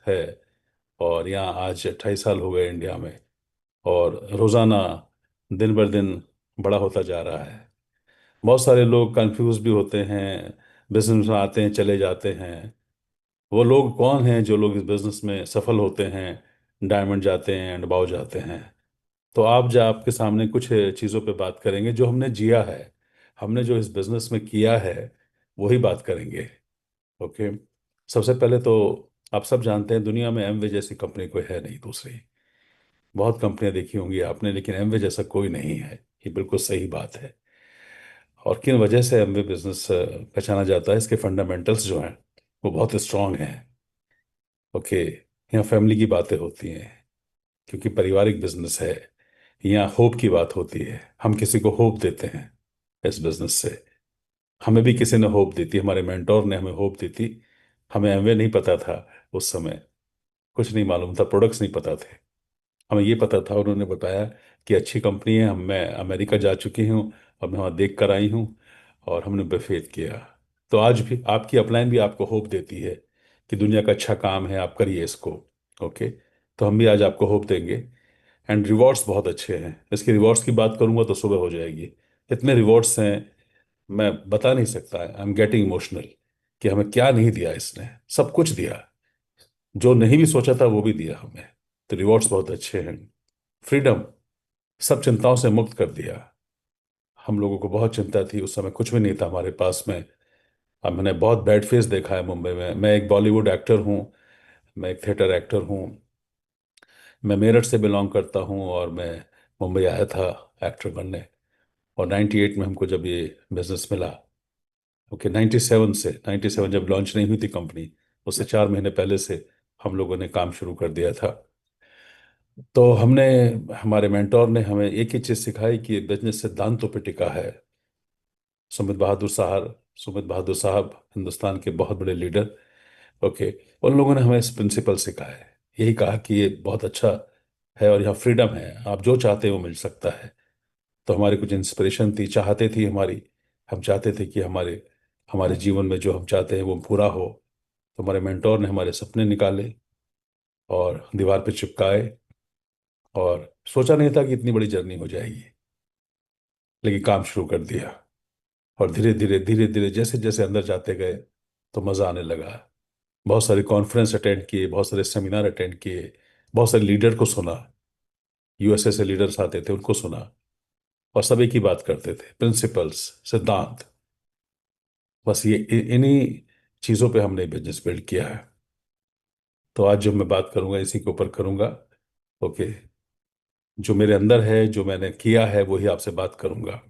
है। और यहाँ आज 28 साल हो गए इंडिया में। और रोज़ाना दिन बर दिन बड़ा होता जा रहा है। बहुत सारे लोग कंफ्यूज भी होते हैं, बिजनेस में आते हैं चले जाते हैं। वो लोग कौन हैं जो लोग इस बिजनेस में सफल होते हैं, डायमंड जाते हैं, एंड अबाव जाते हैं? तो आप जो आपके सामने कुछ चीज़ों पे बात करेंगे जो हमने जिया है, हमने जो इस बिजनेस में किया है, वही बात करेंगे। ओके। सबसे पहले तो आप सब जानते हैं दुनिया में एमवे जैसी कंपनी कोई है नहीं दूसरी। बहुत कंपनियां देखी होंगी आपने, लेकिन एमवे जैसा कोई नहीं है। ये बिल्कुल सही बात है। और किन वजह से एमवे बिजनेस पहचाना जाता है, इसके फंडामेंटल्स जो हैं वो बहुत स्ट्रांग हैं। ओके। यहाँ फैमिली की बातें होती हैं क्योंकि पारिवारिक बिजनेस है। यहाँ होप की बात होती है, हम किसी को होप देते हैं इस बिजनेस से। हमें भी किसी ने होप दी थी, हमारे मेंटोर ने हमें होप दी थी। हमें एमवे नहीं पता था उस समय, कुछ नहीं मालूम था, प्रोडक्ट्स नहीं पता थे। हमें ये पता था, उन्होंने बताया कि अच्छी कंपनी है। मैं अमेरिका जा चुकी हूँ और मैं वहाँ देख कर आई हूँ, और हमने बेफेथ किया। तो आज भी आपकी अपलाइन भी आपको होप देती है कि दुनिया का अच्छा काम है, आप करिए इसको। ओके। तो हम भी आज आपको होप देंगे। एंड रिवॉर्ड्स बहुत अच्छे हैं। इसके रिवॉर्ड्स की बात करूंगा तो सुबह हो जाएगी। इतने रिवॉर्ड्स हैं, मैं बता नहीं सकता। आई एम गेटिंग इमोशनल कि हमें क्या नहीं दिया इसने, सब कुछ दिया। जो नहीं भी सोचा था वो भी दिया हमें। तो रिवॉर्ड्स बहुत अच्छे हैं। फ्रीडम, सब चिंताओं से मुक्त कर दिया। हम लोगों को बहुत चिंता थी उस समय, कुछ भी नहीं था हमारे पास में। अब मैंने बहुत बैड फेस देखा है मुंबई में। मैं एक बॉलीवुड एक्टर हूँ, मैं एक थिएटर एक्टर हूँ। मैं मेरठ से बिलोंग करता हूँ और मैं मुंबई आया था एक्टर बनने। और 98 में हमको जब ये बिजनेस मिला, ओके, 97 से, 97 जब लॉन्च नहीं हुई थी कंपनी, उससे 4 महीने पहले से हम लोगों ने काम शुरू कर दिया था। तो हमने, हमारे मेंटोर ने हमें एक ही चीज़ सिखाई कि बिजनेस सिद्धांतों पे टिका है। सुमित बहादुर साहब हिंदुस्तान के बहुत बड़े लीडर। ओके। उन लोगों ने हमें इस प्रिंसिपल सिखाया है, यही कहा कि ये बहुत अच्छा है और यहाँ फ्रीडम है, आप जो चाहते हैं वो मिल सकता है। तो हमारी कुछ इंस्पिरेशन थी, चाहते थी हमारी। हम चाहते थे कि हमारे हमारे जीवन में जो हम चाहते हैं वो पूरा हो। तो हमारे मेंटोर ने हमारे सपने निकाले और दीवार पे चिपकाए। और सोचा नहीं था कि इतनी बड़ी जर्नी हो जाएगी, लेकिन काम शुरू कर दिया। और धीरे धीरे जैसे जैसे अंदर जाते गए तो मज़ा आने लगा। बहुत सारे कॉन्फ्रेंस अटेंड किए, बहुत सारे सेमिनार अटेंड किए, बहुत सारे लीडर को सुना। यूएसए से लीडर्स आते थे, उनको सुना। और सब एक ही बात करते थे, प्रिंसिपल्स, सिद्धांत। बस ये इन्हीं चीज़ों पे हमने बिजनेस बिल्ड किया है। तो आज जो मैं बात करूंगा इसी के ऊपर करूंगा। ओके। जो मेरे अंदर है, जो मैंने किया है, वही आपसे बात करूंगा।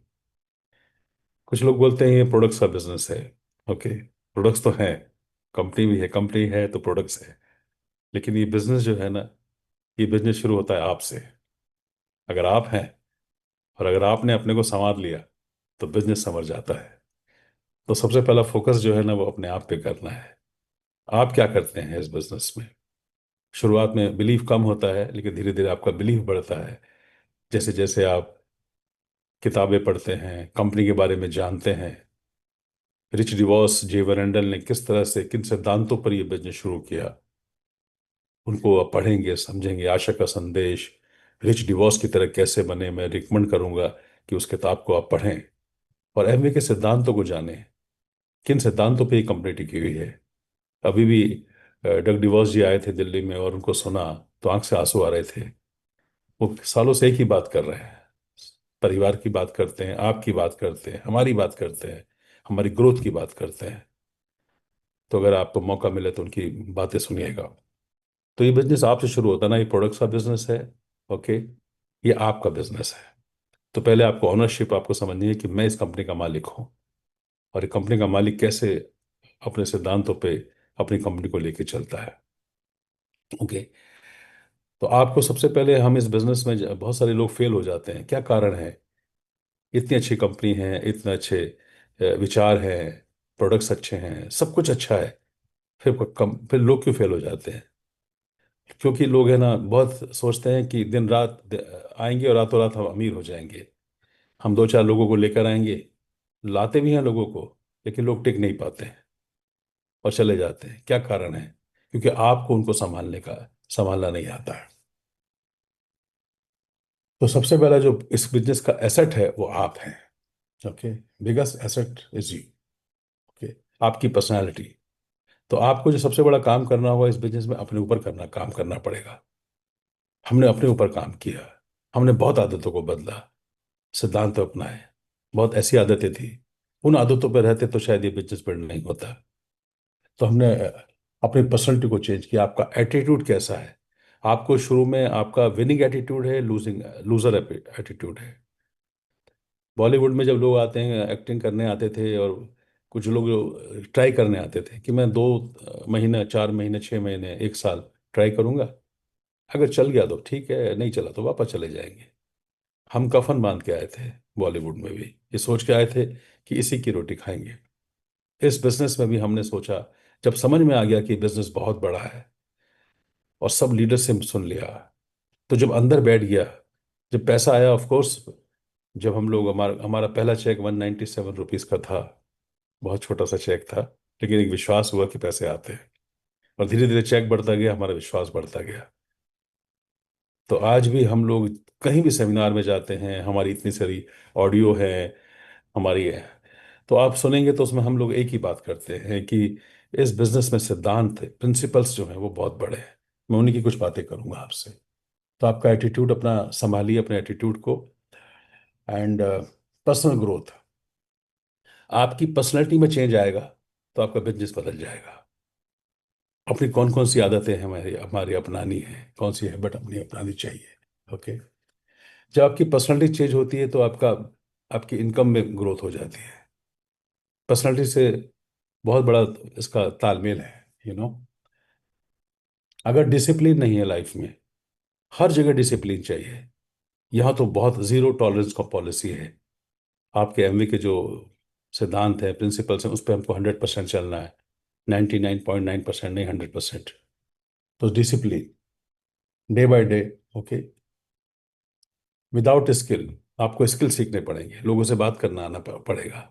कुछ लोग बोलते हैं ये प्रोडक्ट्स का बिजनेस है। ओके, प्रोडक्ट्स तो हैं, कंपनी भी है, कंपनी है तो प्रोडक्ट्स है। लेकिन ये बिजनेस जो है ना, ये बिजनेस शुरू होता है आपसे। अगर आप हैं और अगर आपने अपने को संवार लिया तो बिजनेस संवर जाता है। तो सबसे पहला फोकस जो है ना वो अपने आप पे करना है। आप क्या करते हैं इस बिजनेस में? शुरुआत में बिलीव कम होता है, लेकिन धीरे धीरे आपका बिलीव बढ़ता है। जैसे जैसे आप किताबें पढ़ते हैं, कंपनी के बारे में जानते हैं। रिच डिवॉर्स, जे वरेंडल ने किस तरह से, किन सिद्धांतों पर यह बिजनेस शुरू किया, उनको आप पढ़ेंगे, समझेंगे। आशा का संदेश, रिच डिवोर्स की तरह कैसे बने, मैं रिकमेंड करूंगा कि उस किताब को आप पढ़ें और एमवे के सिद्धांतों को जानें। किन सिद्धांतों पे ये कंपनी टिकी हुई है। अभी भी डग डिवोर्स जी आए थे दिल्ली में और उनको सुना तो आंख से आंसू आ रहे थे। वो सालों से एक ही बात कर रहे हैं, परिवार की बात करते हैं, आपकी बात करते हैं, हमारी बात करते हैं, हमारी ग्रोथ की बात करते हैं। तो अगर आपको मौका मिले तो उनकी बातें सुनिएगा। तो ये बिजनेस आपसे शुरू होता है ना, ये प्रोडक्ट्स का बिजनेस है। ओके। ये आपका बिजनेस है। तो पहले आपको ऑनरशिप, आपको समझनी है कि मैं इस कंपनी का मालिक हूं। और ये कंपनी का मालिक कैसे अपने सिद्धांतों पे अपनी कंपनी को लेके चलता है। ओके। तो आपको सबसे पहले, हम इस बिजनेस में बहुत सारे लोग फेल हो जाते हैं, क्या कारण है? इतनी अच्छी कंपनी है, इतने अच्छे विचार हैं, प्रोडक्ट्स अच्छे हैं, सब कुछ अच्छा है, फिर लोग क्यों फेल हो जाते हैं? क्योंकि लोग है ना बहुत सोचते हैं कि दिन रात आएंगे और रातों रात हम अमीर हो जाएंगे। हम दो चार लोगों को लेकर आएंगे, लाते भी हैं लोगों को, लेकिन लोग टिक नहीं पाते हैं और चले जाते हैं। क्या कारण है? क्योंकि आपको उनको संभालना नहीं आता है। तो सबसे पहला जो इस बिजनेस का एसेट है वो आप हैं। Okay. Biggest asset is you. Okay. आपकी पर्सनालिटी। तो आपको जो सबसे बड़ा काम करना होगा इस बिजनेस में, अपने ऊपर काम करना पड़ेगा। हमने अपने ऊपर काम किया। हमने बहुत आदतों को बदला, सिद्धांत अपनाए। बहुत ऐसी आदतें थी, उन आदतों पर रहते तो शायद ये बिजनेस बिल्ड नहीं होता। तो हमने अपनी पर्सनैलिटी को चेंज किया। आपका एटीट्यूड कैसा है? आपको शुरू में आपका विनिंग एटीट्यूड है, लूजर एटीट्यूड है? बॉलीवुड में जब लोग आते हैं, एक्टिंग करने आते थे, और कुछ लोग ट्राई करने आते थे कि मैं 2 महीने, 4 महीने, 6 महीने, 1 साल ट्राई करूंगा, अगर चल गया तो ठीक है, नहीं चला तो वापस चले जाएंगे। हम कफन बांध के आए थे बॉलीवुड में भी, ये सोच के आए थे कि इसी की रोटी खाएंगे। इस बिजनेस में भी हमने सोचा, जब समझ में आ गया कि बिजनेस बहुत बड़ा है और सब लीडर से सुन लिया, तो जब अंदर बैठ गया, जब पैसा आया, ऑफ कोर्स, जब हम लोग, हमारा हमारा पहला चेक 197 रुपीज का था। बहुत छोटा सा चेक था, लेकिन एक विश्वास हुआ कि पैसे आते हैं। और धीरे धीरे चेक बढ़ता गया, हमारा विश्वास बढ़ता गया। तो आज भी हम लोग कहीं भी सेमिनार में जाते हैं, हमारी इतनी सारी ऑडियो है हमारी है, तो आप सुनेंगे तो उसमें हम लोग एक ही बात करते हैं कि इस बिजनेस में सिद्धांत, प्रिंसिपल्स जो हैं वो बहुत बड़े हैं। मैं उन्हीं की कुछ बातें करूंगा आपसे। तो आपका एटीट्यूड अपना संभालिए, अपने एटीट्यूड को। And personal growth. आपकी पर्सनैलिटी में चेंज आएगा तो आपका बिजनेस बदल जाएगा। अपनी कौन कौन सी आदतें हैं हमारी हमारी अपनानी है, कौन सी हैबिट अपनी अपनानी चाहिए। ओके। जब आपकी पर्सनैलिटी चेंज होती है तो आपकी इनकम में ग्रोथ हो जाती है। पर्सनैलिटी से बहुत बड़ा इसका तालमेल है। अगर डिसिप्लिन नहीं है लाइफ में, हर जगह डिसिप्लिन चाहिए। यहाँ तो बहुत जीरो टॉलरेंस का पॉलिसी है। आपके एमवी के जो सिद्धांत हैं, प्रिंसिपल्स हैं, उस पर हमको 100% चलना है। 99.9% नहीं, 100%। तो discipline, day by day. Okay. Without skill, आपको स्किल सीखने पड़ेंगे, लोगों से बात करना आना पड़ेगा।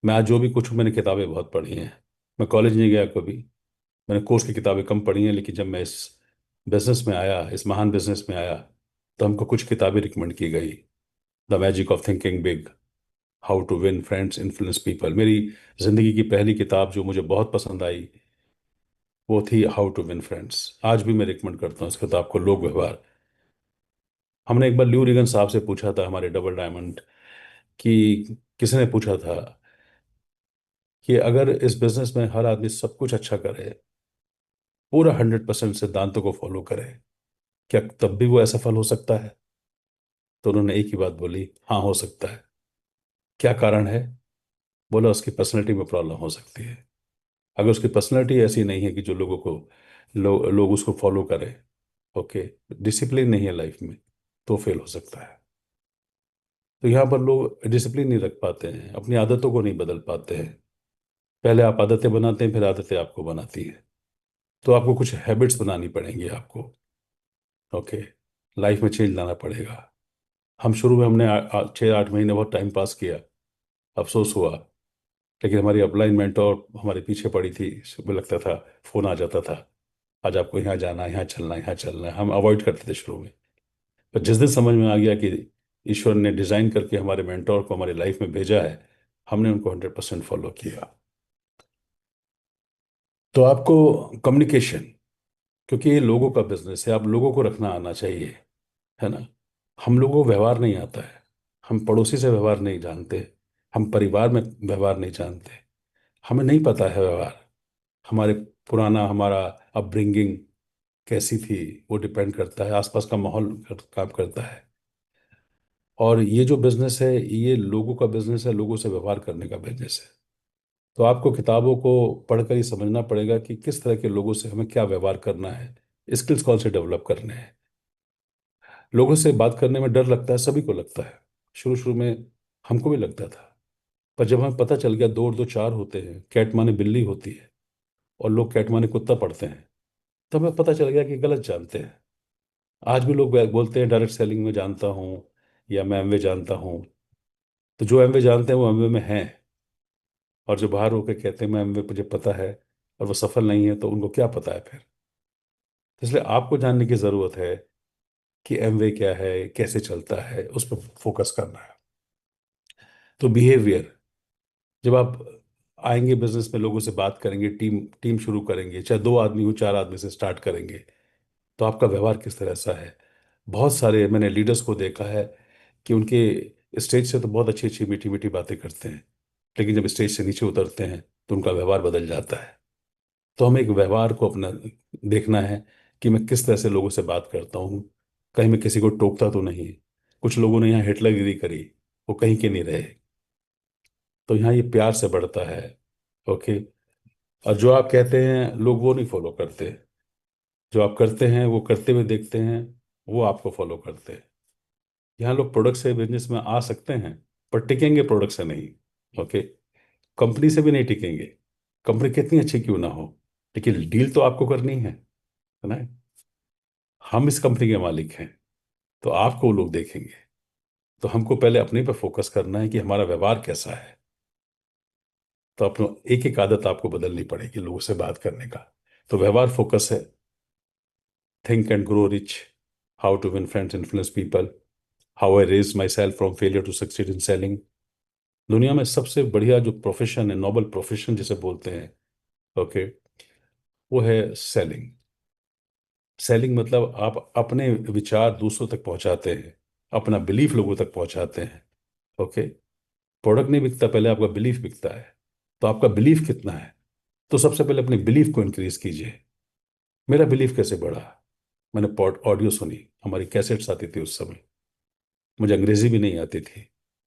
मैं आज जो भी कुछ हूँ, मैंने किताबें बहुत पढ़ी हैं। मैं कॉलेज नहीं गया कभी, मैंने कोर्स की किताबें कम पढ़ी हैं, लेकिन जब मैं इस बिजनेस में आया, इस महान बिजनेस में आया, तो हमको कुछ किताबें रिकमेंड की गई। The magic of thinking big, how to win friends, influence people. मेरी जिंदगी की पहली किताब जो मुझे बहुत पसंद आई, वो थी हाउ टू विन फ्रेंड्स। आज भी मैं रिकमेंड करता हूँ इस किताब को, लोक व्यवहार। हमने एक बार ल्यू रिगन साहब से पूछा था, हमारे डबल डायमंड, कि किसी ने पूछा था कि अगर इस बिजनेस में हर आदमी सब कुछ अच्छा करे, पूरा 100% सिद्धांतों को फॉलो करे, क्या तब भी वो असफल हो सकता है? तो उन्होंने एक ही बात बोली, हाँ हो सकता है। क्या कारण है? बोला उसकी पर्सनैलिटी में प्रॉब्लम हो सकती है। अगर उसकी पर्सनैलिटी ऐसी नहीं है कि जो लोग उसको फॉलो करें, ओके, डिसिप्लिन नहीं है लाइफ में, तो फेल हो सकता है। तो यहाँ पर लोग डिसिप्लिन नहीं रख पाते हैं, अपनी आदतों को नहीं बदल पाते हैं। पहले आप आदतें बनाते हैं, फिर आदतें आपको बनाती हैं। तो आपको कुछ हैबिट्स बनानी पड़ेंगी आपको। ओके। लाइफ में चेंज लाना पड़ेगा। हम शुरू में हमने 6-8 महीने बहुत टाइम पास किया, अफसोस हुआ, लेकिन हमारी अपलाइन मेंटोर हमारे पीछे पड़ी थी। सुबह लगता था, फोन आ जाता था, आज आपको यहाँ जाना, यहाँ चलना, यहाँ चलना है। हम अवॉइड करते थे शुरू में। पर जिस दिन समझ में आ गया कि ईश्वर ने डिजाइन करके हमारे मेंटोर को हमारी लाइफ में भेजा है, हमने उनको 100% फॉलो किया। तो आपको कम्युनिकेशन, क्योंकि ये लोगों का बिजनेस है, आप लोगों को रखना आना चाहिए, है ना? हम लोगों को व्यवहार नहीं आता है। हम पड़ोसी से व्यवहार नहीं जानते, हम परिवार में व्यवहार नहीं जानते, हमें नहीं पता है व्यवहार। हमारे पुराना हमारा अपब्रिंगिंग कैसी थी, वो डिपेंड करता है, आसपास का माहौल काम करता है। और ये जो बिजनेस है, ये लोगों का बिजनेस है, लोगों से व्यवहार करने का बिजनेस है। तो आपको किताबों को पढ़कर ही समझना पड़ेगा कि किस तरह के लोगों से हमें क्या व्यवहार करना है, स्किल्स कौन से डेवलप करने हैं। लोगों से बात करने में डर लगता है, सभी को लगता है। शुरू शुरू में हमको भी लगता था। पर जब हमें पता चल गया, दो और दो चार होते हैं, कैट माने बिल्ली होती है और लोग कैट माने कुत्ता पढ़ते हैं, तो हमें पता चल गया कि गलत जानते हैं। आज भी लोग बोलते हैं डायरेक्ट सेलिंग में जानता हूँ, या मैं एमवे जानता हूँ। तो जो एमवे जानते हैं वो एमवे में हैं, और जो बाहर होकर कहते हैं मैं एमवे मुझे पता है, और वो सफल नहीं है तो उनको क्या पता है फिर। तो इसलिए आपको जानने की ज़रूरत है कि एमवे क्या है, कैसे चलता है, उस पर फोकस करना है। तो बिहेवियर, जब आप आएंगे बिजनेस में, लोगों से बात करेंगे, टीम टीम शुरू करेंगे, चाहे 2 आदमी हो, 4 आदमी से स्टार्ट करेंगे, तो आपका व्यवहार किस तरह सा है। बहुत सारे मैंने लीडर्स को देखा है कि उनके स्टेज से तो बहुत अच्छी अच्छी मीठी मीठी बातें करते हैं, लेकिन जब स्टेज से नीचे उतरते हैं तो उनका व्यवहार बदल जाता है। तो हमें एक व्यवहार को अपना देखना है कि मैं किस तरह से लोगों से बात करता हूँ, कहीं मैं किसी को टोकता तो नहीं। कुछ लोगों ने यहाँ हिटलरगिरी करी, वो कहीं के नहीं रहे। तो यहाँ ये प्यार से बढ़ता है। ओके। और जो आप कहते हैं लोग वो नहीं फॉलो करते, जो आप करते हैं वो करते हुए देखते हैं, वो आपको फॉलो करते हैं। यहाँ लोग प्रोडक्ट से बिजनेस में आ सकते हैं, पर टिकेंगे प्रोडक्ट से नहीं। ओके। कंपनी से भी नहीं टिकेंगे, कंपनी कितनी अच्छी क्यों ना हो, लेकिन डील तो आपको करनी है ना। हम इस कंपनी के मालिक हैं, तो आपको वो लोग देखेंगे। तो हमको पहले अपने पर फोकस करना है कि हमारा व्यवहार कैसा है। तो अपना एक एक आदत आपको बदलनी पड़ेगी लोगों से बात करने का। तो व्यवहार फोकस है। Think and grow rich, how to win friends, influence people, how I raise myself from failure to succeed in selling. दुनिया में सबसे बढ़िया जो प्रोफेशन है, नोबल प्रोफेशन जिसे बोलते हैं, ओके, वो है सेलिंग। सेलिंग मतलब आप अपने विचार दूसरों तक पहुंचाते हैं, अपना बिलीफ लोगों तक पहुंचाते हैं। ओके। प्रोडक्ट नहीं बिकता, पहले आपका बिलीफ बिकता है। तो आपका बिलीफ कितना है, तो सबसे पहले अपने बिलीफ को इंक्रीज कीजिए। मेरा बिलीफ कैसे बढ़ा, मैंने पॉड ऑडियो सुनी, हमारी कैसेट्स आती थी उस समय, मुझे अंग्रेजी भी नहीं आती थी,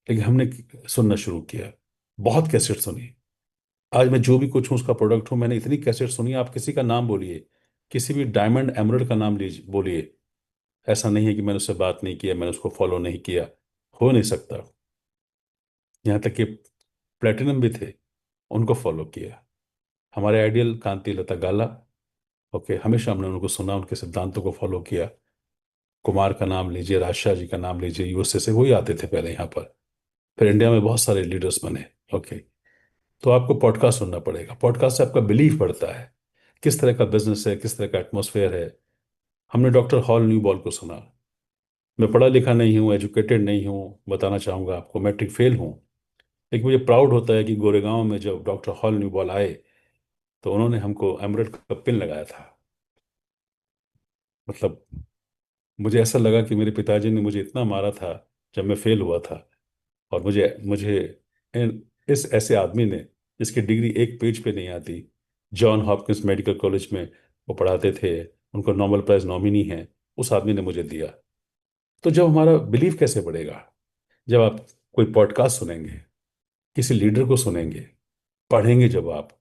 लेकिन हमने सुनना शुरू किया, बहुत कैसेट सुनी। आज मैं जो भी कुछ हूँ उसका प्रोडक्ट हूँ। मैंने इतनी कैसेट सुनी, आप किसी का नाम बोलिए, किसी भी डायमंड एमरल्ड का नाम लीजिए, बोलिए, ऐसा नहीं है कि मैंने उससे बात नहीं किया, मैंने उसको फॉलो नहीं किया, हो नहीं सकता। यहाँ तक कि प्लेटिनम भी थे, उनको फॉलो किया। हमारे आइडियल कांति लता गाला, ओके, हमेशा हमने उनको सुना, उनके सिद्धांतों को फॉलो किया। कुमार का नाम लीजिए, राजशाह जी का नाम लीजिए, यूएसए से वही आते थे पहले यहाँ पर। फिर इंडिया में बहुत सारे लीडर्स बने। ओके। तो आपको पॉडकास्ट सुनना पड़ेगा, पॉडकास्ट से आपका बिलीफ बढ़ता है, किस तरह का बिजनेस है, किस तरह का एटमोसफेयर है। हमने डॉक्टर हॉल न्यू बॉल को सुना। मैं पढ़ा लिखा नहीं हूँ, एजुकेटेड नहीं हूँ, बताना चाहूँगा आपको, मैट्रिक फेल हूँ, लेकिन मुझे प्राउड होता है कि गोरेगांव में जब डॉक्टर हॉल न्यू बॉल आए तो उन्होंने हमको एमरेट का पिन लगाया था। मतलब मुझे ऐसा लगा कि मेरे पिताजी ने मुझे इतना मारा था जब मैं फेल हुआ था, और मुझे मुझे इस ऐसे आदमी ने, जिसकी डिग्री एक पेज पे नहीं आती, जॉन हॉपकिंस मेडिकल कॉलेज में वो पढ़ाते थे, उनको नोबेल प्राइज नॉमिनी है, उस आदमी ने मुझे दिया। तो जब हमारा बिलीफ कैसे बढ़ेगा, जब आप कोई पॉडकास्ट सुनेंगे, किसी लीडर को सुनेंगे, पढ़ेंगे, जब आप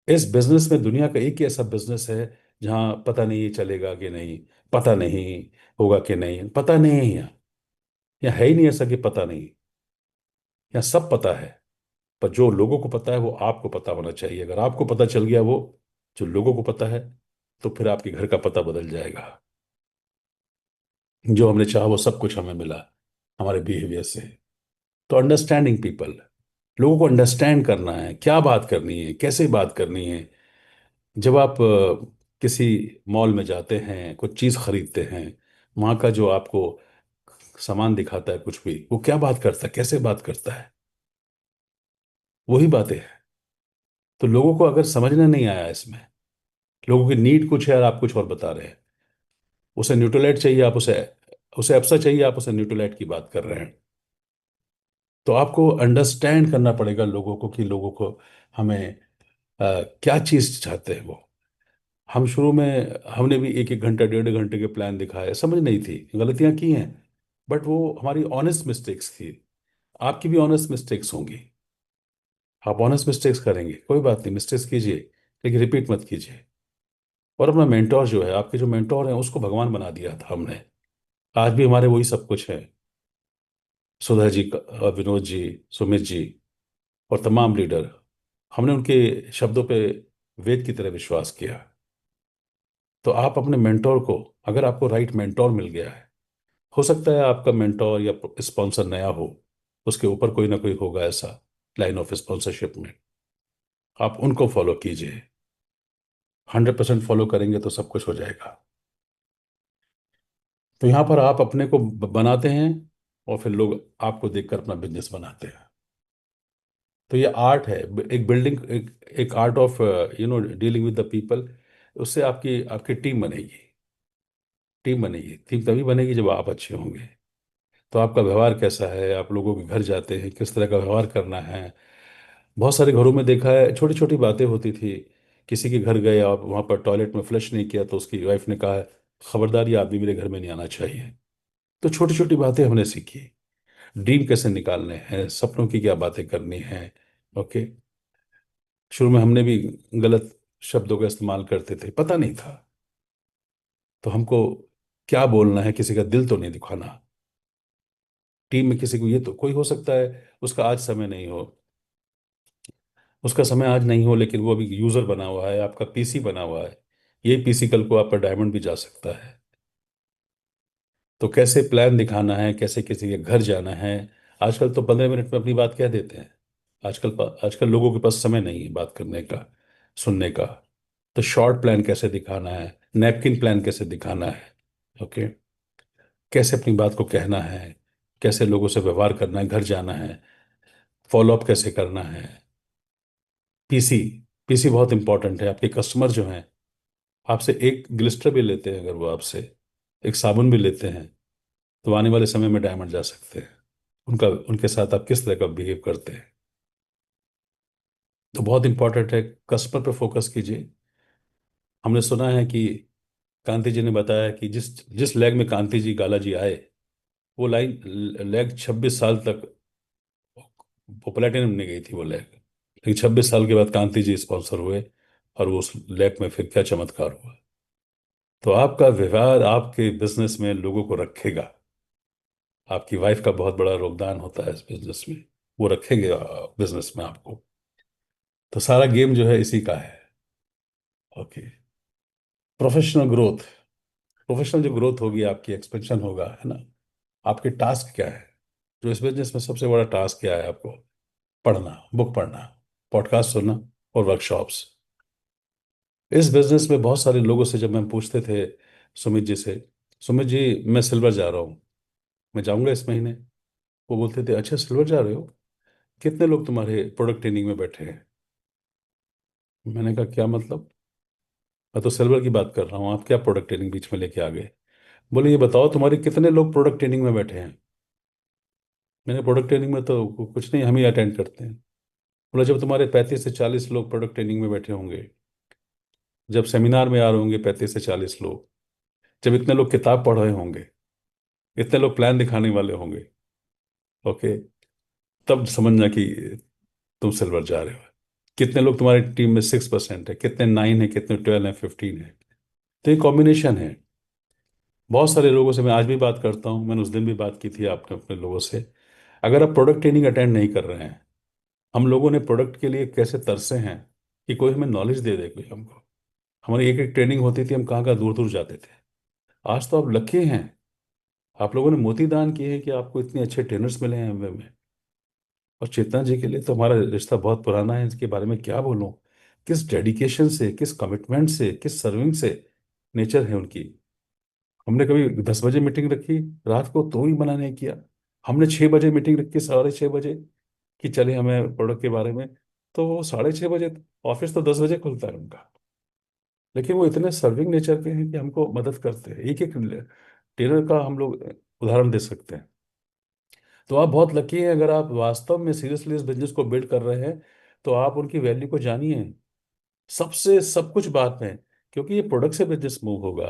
इस बिजनेस में, दुनिया का एक ही ऐसा बिजनेस है जहां पता नहीं ये चलेगा कि नहीं, पता नहीं होगा कि नहीं, पता नहीं है यहाँ। यहाँ है ही नहीं ऐसा कि पता नहीं, यहाँ सब पता है। पर जो लोगों को पता है वो आपको पता होना चाहिए। अगर आपको पता चल गया वो जो लोगों को पता है, तो फिर आपके घर का पता बदल जाएगा। जो हमने चाहा वो सब कुछ हमें मिला हमारे बिहेवियर से। तो अंडरस्टैंडिंग पीपल, लोगों को अंडरस्टैंड करना है, क्या बात करनी है, कैसे बात करनी है। जब आप किसी मॉल में जाते हैं, कुछ चीज़ खरीदते हैं, वहाँ का जो आपको सामान दिखाता है कुछ भी, वो क्या बात करता है, कैसे बात करता है, वही बातें हैं। तो लोगों को अगर समझने नहीं आया इसमें, लोगों की नीड कुछ है और आप कुछ और बता रहे हैं। उसे न्यूट्रलाइट चाहिए, आप उसे उसे एप्सा चाहिए, आप उसे न्यूट्रलाइट की बात कर रहे हैं। तो आपको अंडरस्टैंड करना पड़ेगा लोगों को, कि लोगों को हमें क्या चीज़ चाहते हैं वो। हम शुरू में, हमने भी एक एक घंटा, 1.5 घंटे के प्लान दिखाए, समझ नहीं थी, गलतियां की हैं, बट वो हमारी ऑनेस्ट मिस्टेक्स थी। आपकी भी ऑनेस्ट मिस्टेक्स होंगी, आप ऑनेस्ट मिस्टेक्स करेंगे, कोई बात नहीं, मिस्टेक्स कीजिए, लेकिन रिपीट मत कीजिए। और अपना मेंटोर जो है, आपके जो मेंटोर हैं, उसको भगवान बना दिया था हमने। आज भी हमारे वही सब कुछ है, सुधा जी, विनोद जी, सुमित जी, और तमाम लीडर। हमने उनके शब्दों पे वेद की तरह विश्वास किया। तो आप अपने मेंटोर को, अगर आपको राइट मेंटोर मिल गया है, हो सकता है आपका मेंटोर या स्पॉन्सर नया हो, उसके ऊपर कोई ना कोई होगा ऐसा, लाइन ऑफ स्पॉन्सरशिप में, आप उनको फॉलो कीजिए। 100% फॉलो करेंगे तो सब कुछ हो जाएगा। तो यहाँ पर आप अपने को बनाते हैं, और फिर लोग आपको देखकर अपना बिजनेस बनाते हैं। तो ये आर्ट है, एक बिल्डिंग, एक art of dealing with the people. उससे आपकी आपकी टीम बनेगी। टीम बनेगी, टीम तभी बनेगी जब आप अच्छे होंगे। तो आपका व्यवहार कैसा है, आप लोगों के घर जाते हैं किस तरह का व्यवहार करना है। बहुत सारे घरों में देखा है, छोटी छोटी बातें होती थी। किसी के घर गए और वहाँ पर टॉयलेट में फ्लश नहीं किया, तो उसकी वाइफ ने कहा, खबरदार, ये आदमी मेरे घर में नहीं आना चाहिए। तो छोटी छोटी बातें हमने सीखी। ड्रीम कैसे निकालने हैं, सपनों की क्या बातें करनी है। ओके। शुरू में हमने भी गलत शब्दों का इस्तेमाल करते थे, पता नहीं था। तो हमको क्या बोलना है, किसी का दिल तो नहीं दुखाना। टीम में किसी को, ये तो कोई हो सकता है उसका आज समय नहीं हो, उसका समय आज नहीं हो, लेकिन वो अभी यूजर बना हुआ है, आपका पीसी बना हुआ है। यही पीसी कल को आप पर डायमंड भी जा सकता है। तो कैसे प्लान दिखाना है, कैसे किसी के घर जाना है। आजकल तो 15 मिनट में अपनी बात कह देते हैं। आजकल लोगों के पास समय नहीं है बात करने का, सुनने का। तो शॉर्ट प्लान कैसे दिखाना है, नैपकिन प्लान कैसे दिखाना है। ओके। कैसे अपनी बात को कहना है, कैसे लोगों से व्यवहार करना है, घर जाना है, फॉलो अप कैसे करना है। पीसी, पीसी बहुत इंपॉर्टेंट है। आपके कस्टमर जो हैं, आपसे एक ग्लिस्टर भी लेते हैं, अगर वो आपसे एक साबुन भी लेते हैं, तो आने वाले समय में डायमंड जा सकते हैं। उनका उनके साथ आप किस तरह का बिहेव करते हैं। तो बहुत इंपॉर्टेंट है, कस्टमर पर फोकस कीजिए। हमने सुना है कि कांति जी ने बताया कि जिस जिस लेग में कांति जी गाला जी आए, वो लाइन लेग 26 साल तक प्लेटिनम नहीं गई थी वो लेग। लेकिन 26 साल के बाद कांति जी स्पॉन्सर हुए, और वो उस लेग में फिर क्या चमत्कार हुआ। तो आपका व्यवहार आपके बिजनेस में लोगों को रखेगा। आपकी वाइफ का बहुत बड़ा योगदान होता है इस बिजनेस में, वो रखेंगे बिजनेस में आपको। तो सारा गेम जो है इसी का है। ओके। प्रोफेशनल ग्रोथ, प्रोफेशनल जो ग्रोथ होगी आपकी, एक्सपेंशन होगा, है ना। आपके टास्क क्या है, जो इस बिजनेस में सबसे बड़ा टास्क क्या है आपको? पढ़ना, बुक पढ़ना, पॉडकास्ट सुनना, और वर्कशॉप्स। इस बिजनेस में बहुत सारे लोगों से जब मैं पूछते थे, सुमित जी से, सुमित जी मैं सिल्वर जा रहा हूँ, मैं जाऊंगा इस महीने। वो बोलते थे, अच्छा सिल्वर जा रहे हो, कितने लोग तुम्हारे प्रोडक्ट ट्रेनिंग में बैठे हैं? मैंने कहा क्या मतलब? मैं तो सिल्वर की बात कर रहा हूँ, आप क्या प्रोडक्ट ट्रेनिंग बीच में लेके आ गए? बोले ये बताओ तुम्हारे कितने लोग प्रोडक्ट ट्रेनिंग में बैठे हैं। मैंने प्रोडक्ट ट्रेनिंग में तो कुछ नहीं, हम ही अटेंड करते हैं। बोला जब तुम्हारे 35 से 40 लोग प्रोडक्ट ट्रेनिंग में बैठे होंगे, जब सेमिनार में आ रहे होंगे 35 से 40 लोग, जब इतने लोग किताब पढ़ रहे होंगे, इतने लोग प्लान दिखाने वाले होंगे, ओके, तब समझना कि तुम सिल्वर जा रहे हो। कितने लोग तुम्हारी टीम में 6% है, कितने 9 है, कितने 12 है, 15 है। तो ये कॉम्बिनेशन है। बहुत सारे लोगों से मैं आज भी बात करता हूँ, मैंने उस दिन भी बात की थी आपने अपने लोगों से। अगर आप प्रोडक्ट ट्रेनिंग अटेंड नहीं कर रहे हैं, हम लोगों ने प्रोडक्ट के लिए कैसे तरसे हैं कि कोई हमें नॉलेज दे दे, कोई हमको। हमारी एक एक ट्रेनिंग होती थी, हम कहाँ कहाँ दूर दूर जाते थे। आज तो आप लकी हैं, आप लोगों ने मोती दान किए हैं कि आपको इतने अच्छे ट्रेनर्स मिले हैं एमवे में। और चेतना जी के लिए तो हमारा रिश्ता बहुत पुराना है, इसके बारे में क्या बोलूं। किस डेडिकेशन से, किस कमिटमेंट से, किस सर्विंग से नेचर है उनकी। हमने कभी 10 बजे मीटिंग रखी रात को तो भी मना नहीं किया। हमने 6 बजे मीटिंग रखी, 6:30 बजे, कि चले हमें प्रोडक्ट के बारे में, तो वो 6:30 बजे, ऑफिस तो 10 बजे खुलता है उनका। लेकिन वो इतने सर्विंग नेचर के हैं कि हमको मदद करते हैं। एक एक ट्रेनर का हम लोग उदाहरण दे सकते हैं। तो आप बहुत लकी हैं, अगर आप वास्तव में सीरियसली इस बिजनेस को बिल्ड कर रहे हैं, तो आप उनकी वैल्यू को जानिए। सबसे सब कुछ बात में, क्योंकि ये प्रोडक्ट से बिजनेस मूव होगा।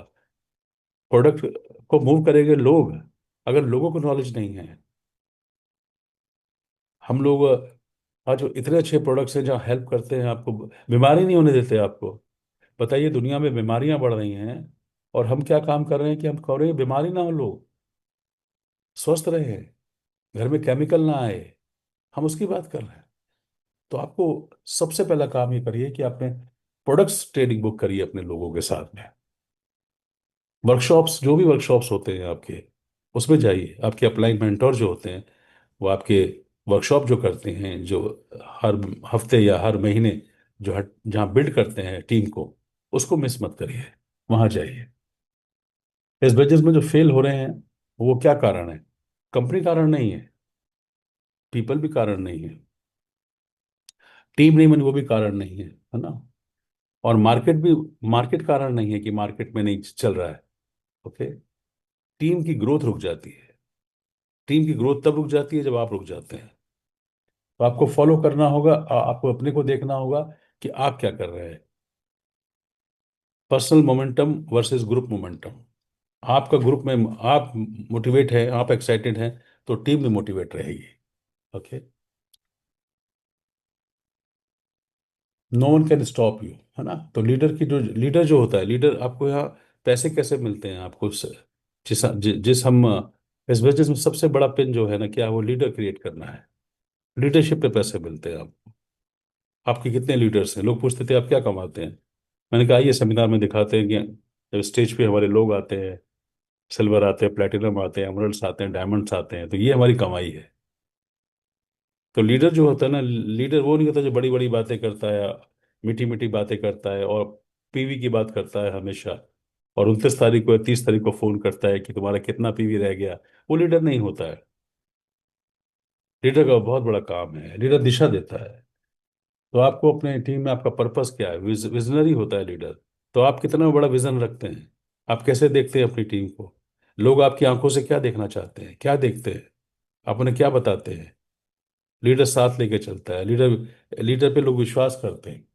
प्रोडक्ट को मूव करेंगे लोग। अगर लोगों को नॉलेज नहीं है, हम लोग आज जो इतने अच्छे प्रोडक्ट्स हैं जहाँ हेल्प करते हैं आपको, बीमारी नहीं होने देते आपको। बताइए, दुनिया में बीमारियां बढ़ रही हैं, और हम क्या काम कर रहे हैं कि हम कह रहे हैं बीमारी ना हो, लोग स्वस्थ रहे, घर में केमिकल ना आए, हम उसकी बात कर रहे हैं। तो आपको सबसे पहला काम ये करिए कि आपने प्रोडक्ट्स ट्रेनिंग बुक करिए अपने लोगों के साथ में। वर्कशॉप्स, जो भी वर्कशॉप्स होते हैं आपके, उसमें जाइए। आपके अपलाइन मेंटोर जो होते हैं, वो आपके वर्कशॉप जो करते हैं, जो हर हफ्ते या हर महीने जहाँ बिल्ड करते हैं टीम को, उसको मिस मत करिए, वहां जाइए। इस बिजनेस में जो फेल हो रहे हैं, वो क्या कारण है? कंपनी कारण नहीं है, पीपल भी कारण नहीं है, टीम नहीं बनी वो भी कारण नहीं है ना? और मार्केट कारण नहीं है कि मार्केट में नहीं चल रहा है। ओके। टीम की ग्रोथ रुक जाती है। टीम की ग्रोथ तब रुक जाती है जब आप रुक जाते हैं। तो आपको फॉलो करना होगा, आपको अपने को देखना होगा कि आप क्या कर रहे हैं। Personal momentum versus group momentum. आपका ग्रुप में आप मोटिवेट है, आप एक्साइटेड हैं, तो टीम भी मोटिवेट रहेगी। Okay. No one can stop you, है ना? तो लीडर जो होता है, लीडर आपको यहाँ पैसे कैसे मिलते हैं आपको जिस हम इस बिजनेस में सबसे बड़ा पिन जो है ना, क्या वो लीडर क्रिएट करना है। लीडरशिप पे पैसे मिलते हैं आपको। आपके कितने लीडर्स हैं? लोग पूछते थे आप क्या कमाते हैं। मैंने कहा ये सेमिनार में दिखाते हैं कि जब स्टेज पे हमारे लोग आते हैं, सिल्वर आते हैं, प्लेटिनम आते हैं, एमरल्ड्स आते हैं, डायमंड्स आते हैं, तो ये हमारी कमाई है। तो लीडर जो होता है ना, लीडर वो नहीं होता जो बड़ी बड़ी बातें करता है, मीठी मीठी बातें करता है और पीवी की बात करता है हमेशा, और 29 तारीख को या 30 तारीख को फोन करता है कि तुम्हारा कितना पीवी रह गया। वो लीडर नहीं होता है। लीडर का बहुत बड़ा काम है, लीडर दिशा देता है। तो आपको अपने टीम में आपका पर्पस क्या है, विजनरी होता है लीडर। तो आप कितना बड़ा विजन रखते हैं, आप कैसे देखते हैं अपनी टीम को, लोग आपकी आंखों से क्या देखना चाहते हैं, क्या देखते हैं, आप उन्हें क्या बताते हैं। लीडर साथ लेके चलता है, लीडर लीडर पे लोग विश्वास करते हैं।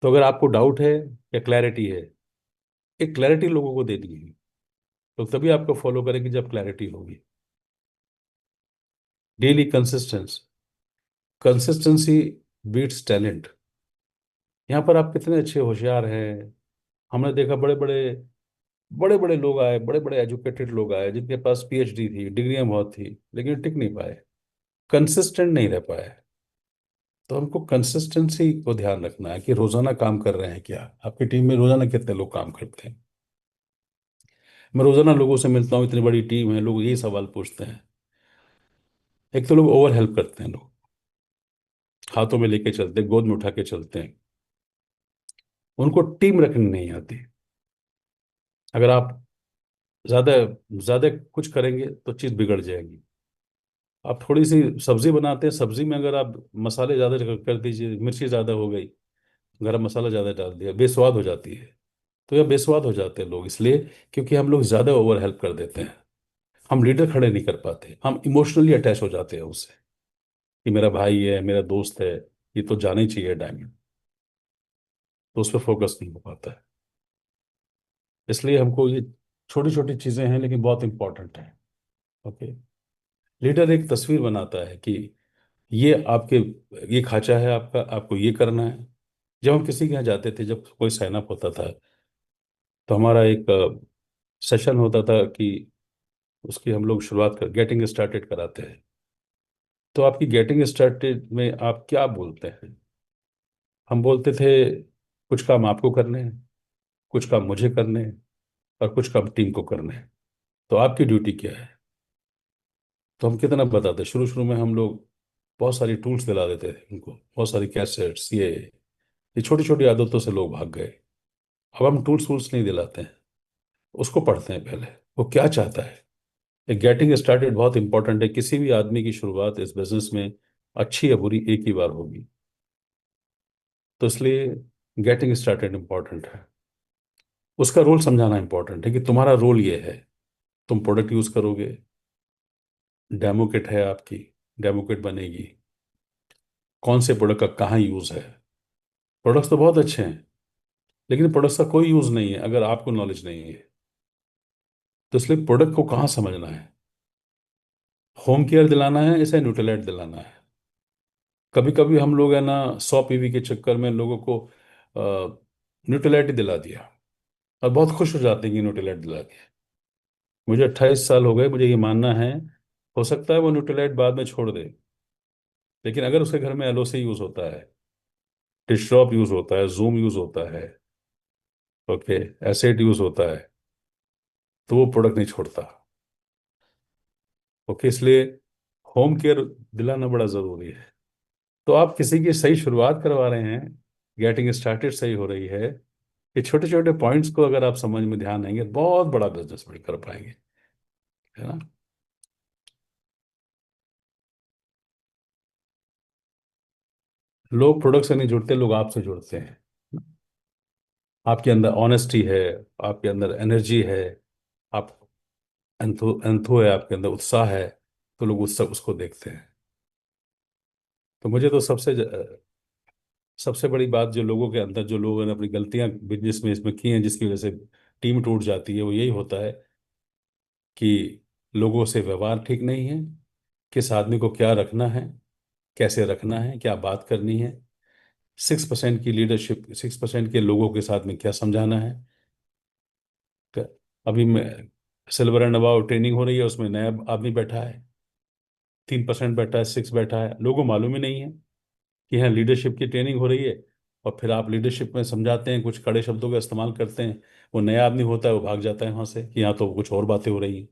तो अगर आपको डाउट है या क्लैरिटी है, एक क्लैरिटी लोगों को देनी है, तो तभी आपको फॉलो करेंगे जब क्लैरिटी होगी। Daily consistency beats talent. यहाँ पर आप कितने अच्छे होशियार हैं, हमने देखा बड़े बड़े लोग आए, बड़े बड़े एजुकेटेड लोग आए जिनके पास पीएचडी थी, डिग्रियां बहुत थी, लेकिन टिक नहीं पाए, कंसिस्टेंट नहीं रह पाए। तो हमको कंसिस्टेंसी को ध्यान रखना है कि रोजाना काम कर रहे हैं क्या, आपकी टीम में रोजाना कितने लोग काम करते हैं। मैं रोजाना लोगों से मिलता हूँ, इतनी बड़ी टीम है, लोग यही सवाल पूछते हैं। एक तो लोग ओवर हेल्प करते हैं, लोग हाथों में लेके चलते हैं, गोद में उठा के चलते हैं, उनको टीम रखनी नहीं आती। अगर आप ज्यादा ज्यादा कुछ करेंगे तो चीज बिगड़ जाएगी। आप थोड़ी सी सब्जी बनाते हैं, सब्जी में अगर आप मसाले ज्यादा कर दीजिए, मिर्ची ज्यादा हो गई, गरम मसाला ज्यादा डाल दिया, बेस्वाद हो जाती है। तो यह बेस्वाद हो जाते हैं लोग इसलिए क्योंकि हम लोग ज्यादा ओवर हेल्प कर देते हैं। हम लीडर खड़े नहीं कर पाते, हम इमोशनली अटैच हो जाते हैं उससे, कि मेरा भाई है, मेरा दोस्त है, ये तो जाना ही चाहिए डायमंड। तो उस पर फोकस नहीं हो पाता है। इसलिए हमको ये छोटी छोटी चीजें हैं लेकिन बहुत इंपॉर्टेंट है। ओके। लीडर एक तस्वीर बनाता है कि ये आपके, ये खाचा है आपका, आपको ये करना है। जब हम किसी के यहाँ जाते थे, जब कोई साइन अप होता था, तो हमारा एक सेशन होता था कि उसकी हम लोग शुरुआत कर गेटिंग स्टार्टेड कराते हैं। तो आपकी गेटिंग स्टार्टेड में आप क्या बोलते हैं? हम बोलते थे कुछ काम आपको करने हैं, कुछ काम मुझे करने हैं, और कुछ काम टीम को करने हैं। तो आपकी ड्यूटी क्या है? तो हम कितना बताते, शुरू शुरू में हम लोग बहुत सारी टूल्स दिला देते थे उनको, बहुत सारी कैसेट्स, ये छोटी छोटी आदतों से लोग भाग गए। अब हम टूल्स वूल्स नहीं दिलाते हैं, उसको पढ़ते हैं पहले, वो क्या चाहता है। एक गेटिंग स्टार्टेड बहुत इंपॉर्टेंट है, किसी भी आदमी की शुरुआत इस बिजनेस में अच्छी या बुरी एक ही बार होगी। तो इसलिए गेटिंग स्टार्टेड इंपॉर्टेंट है। उसका रोल समझाना इंपॉर्टेंट है कि तुम्हारा रोल ये है, तुम प्रोडक्ट यूज करोगे, डेमो किट है आपकी, डेमो किट बनेगी, कौन से प्रोडक्ट का कहाँ यूज है। प्रोडक्ट्स तो बहुत अच्छे हैं, लेकिन प्रोडक्ट्स का कोई यूज नहीं है अगर आपको नॉलेज नहीं है। तो इसलिए प्रोडक्ट को कहाँ समझना है, होम केयर दिलाना है, इसे न्यूट्रीलाइट दिलाना है। कभी कभी हम लोग है ना 100 पीवी के चक्कर में लोगों को न्यूट्रीलाइट ही दिला दिया, और बहुत खुश हो जाते हैं कि न्यूट्रीलाइट दिला दिया। मुझे 28 साल हो गए, मुझे ये मानना है, हो सकता है वो न्यूट्रीलाइट बाद में छोड़ दे, लेकिन अगर उसके घर में एलओसी यूज होता है, टिशरॉप यूज होता है, जूम यूज होता है, ओके, एसिड यूज होता है, तो वो प्रोडक्ट नहीं छोड़ता। ओके। इसलिए होम केयर दिलाना बड़ा जरूरी है। तो आप किसी की सही शुरुआत करवा रहे हैं, गेटिंग स्टार्टेड सही हो रही है। ये छोटे छोटे पॉइंट्स को अगर आप समझ में ध्यान देंगे, बहुत बड़ा बिजनेस बिल्ड कर पाएंगे, है ना। लोग प्रोडक्ट से नहीं जुड़ते, लोग आपसे जुड़ते हैं। आपके अंदर ऑनेस्टी है, आपके अंदर एनर्जी है, आप एंथो है, आपके अंदर उत्साह है, तो लोग उसको देखते हैं। तो मुझे तो सबसे बड़ी बात, जो लोगों के अंदर, जो लोगों ने अपनी गलतियां बिजनेस में इसमें की हैं, जिसकी वजह से टीम टूट जाती है, वो यही होता है कि लोगों से व्यवहार ठीक नहीं है, किस आदमी को क्या रखना है, कैसे रखना है, क्या बात करनी है, 6% की लीडरशिप, 6% के लोगों के साथ में क्या समझाना है। क- अभी मैं सिल्वर एंड अबाव ट्रेनिंग हो रही है, उसमें नया आदमी बैठा है, 3% बैठा है, 6 बैठा है, लोगों को मालूम ही नहीं है कि यहाँ लीडरशिप की ट्रेनिंग हो रही है। और फिर आप लीडरशिप में समझाते हैं, कुछ कड़े शब्दों का इस्तेमाल करते हैं, वो नया आदमी होता है, वो भाग जाता है वहां से कि यहाँ तो कुछ और बातें हो रही हैं।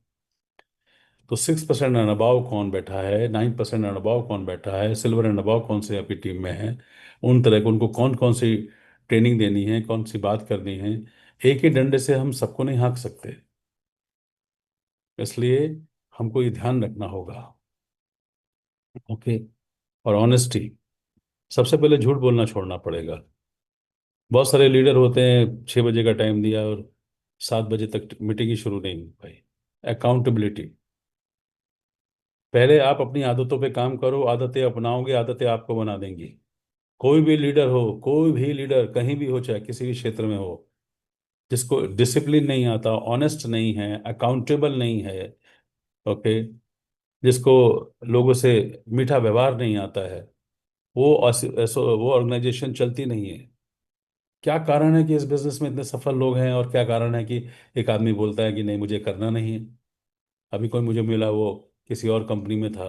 तो 6% एंड अबाव कौन बैठा है, 9% एंड अबाव कौन बैठा है, सिल्वर एंड अबाव कौन से आपकी टीम में है, उन तरह के उनको कौन कौन सी ट्रेनिंग देनी है, कौन सी बात करनी है। एक ही डंडे से हम सबको नहीं हाँक सकते, इसलिए हमको ये ध्यान रखना होगा। ओके। और ऑनेस्टी, सबसे पहले झूठ बोलना छोड़ना पड़ेगा। बहुत सारे लीडर होते हैं, 6 बजे का टाइम दिया और 7 बजे तक मीटिंग ही शुरू नहीं हो पाई। अकाउंटेबिलिटी, पहले आप अपनी आदतों पे काम करो, आदतें अपनाओगे, आदतें आपको बना देंगी। कोई भी लीडर हो, कोई भी लीडर कहीं भी हो, चाहे किसी भी क्षेत्र में हो, जिसको डिसिप्लिन नहीं आता, ऑनेस्ट नहीं है, अकाउंटेबल नहीं है, ओके, जिसको लोगों से मीठा व्यवहार नहीं आता है, वो ऑर्गेनाइजेशन चलती नहीं है। क्या कारण है कि इस बिजनेस में इतने सफल लोग हैं, और क्या कारण है कि एक आदमी बोलता है कि नहीं मुझे करना नहीं है। अभी कोई मुझे मिला, वो किसी और कंपनी में था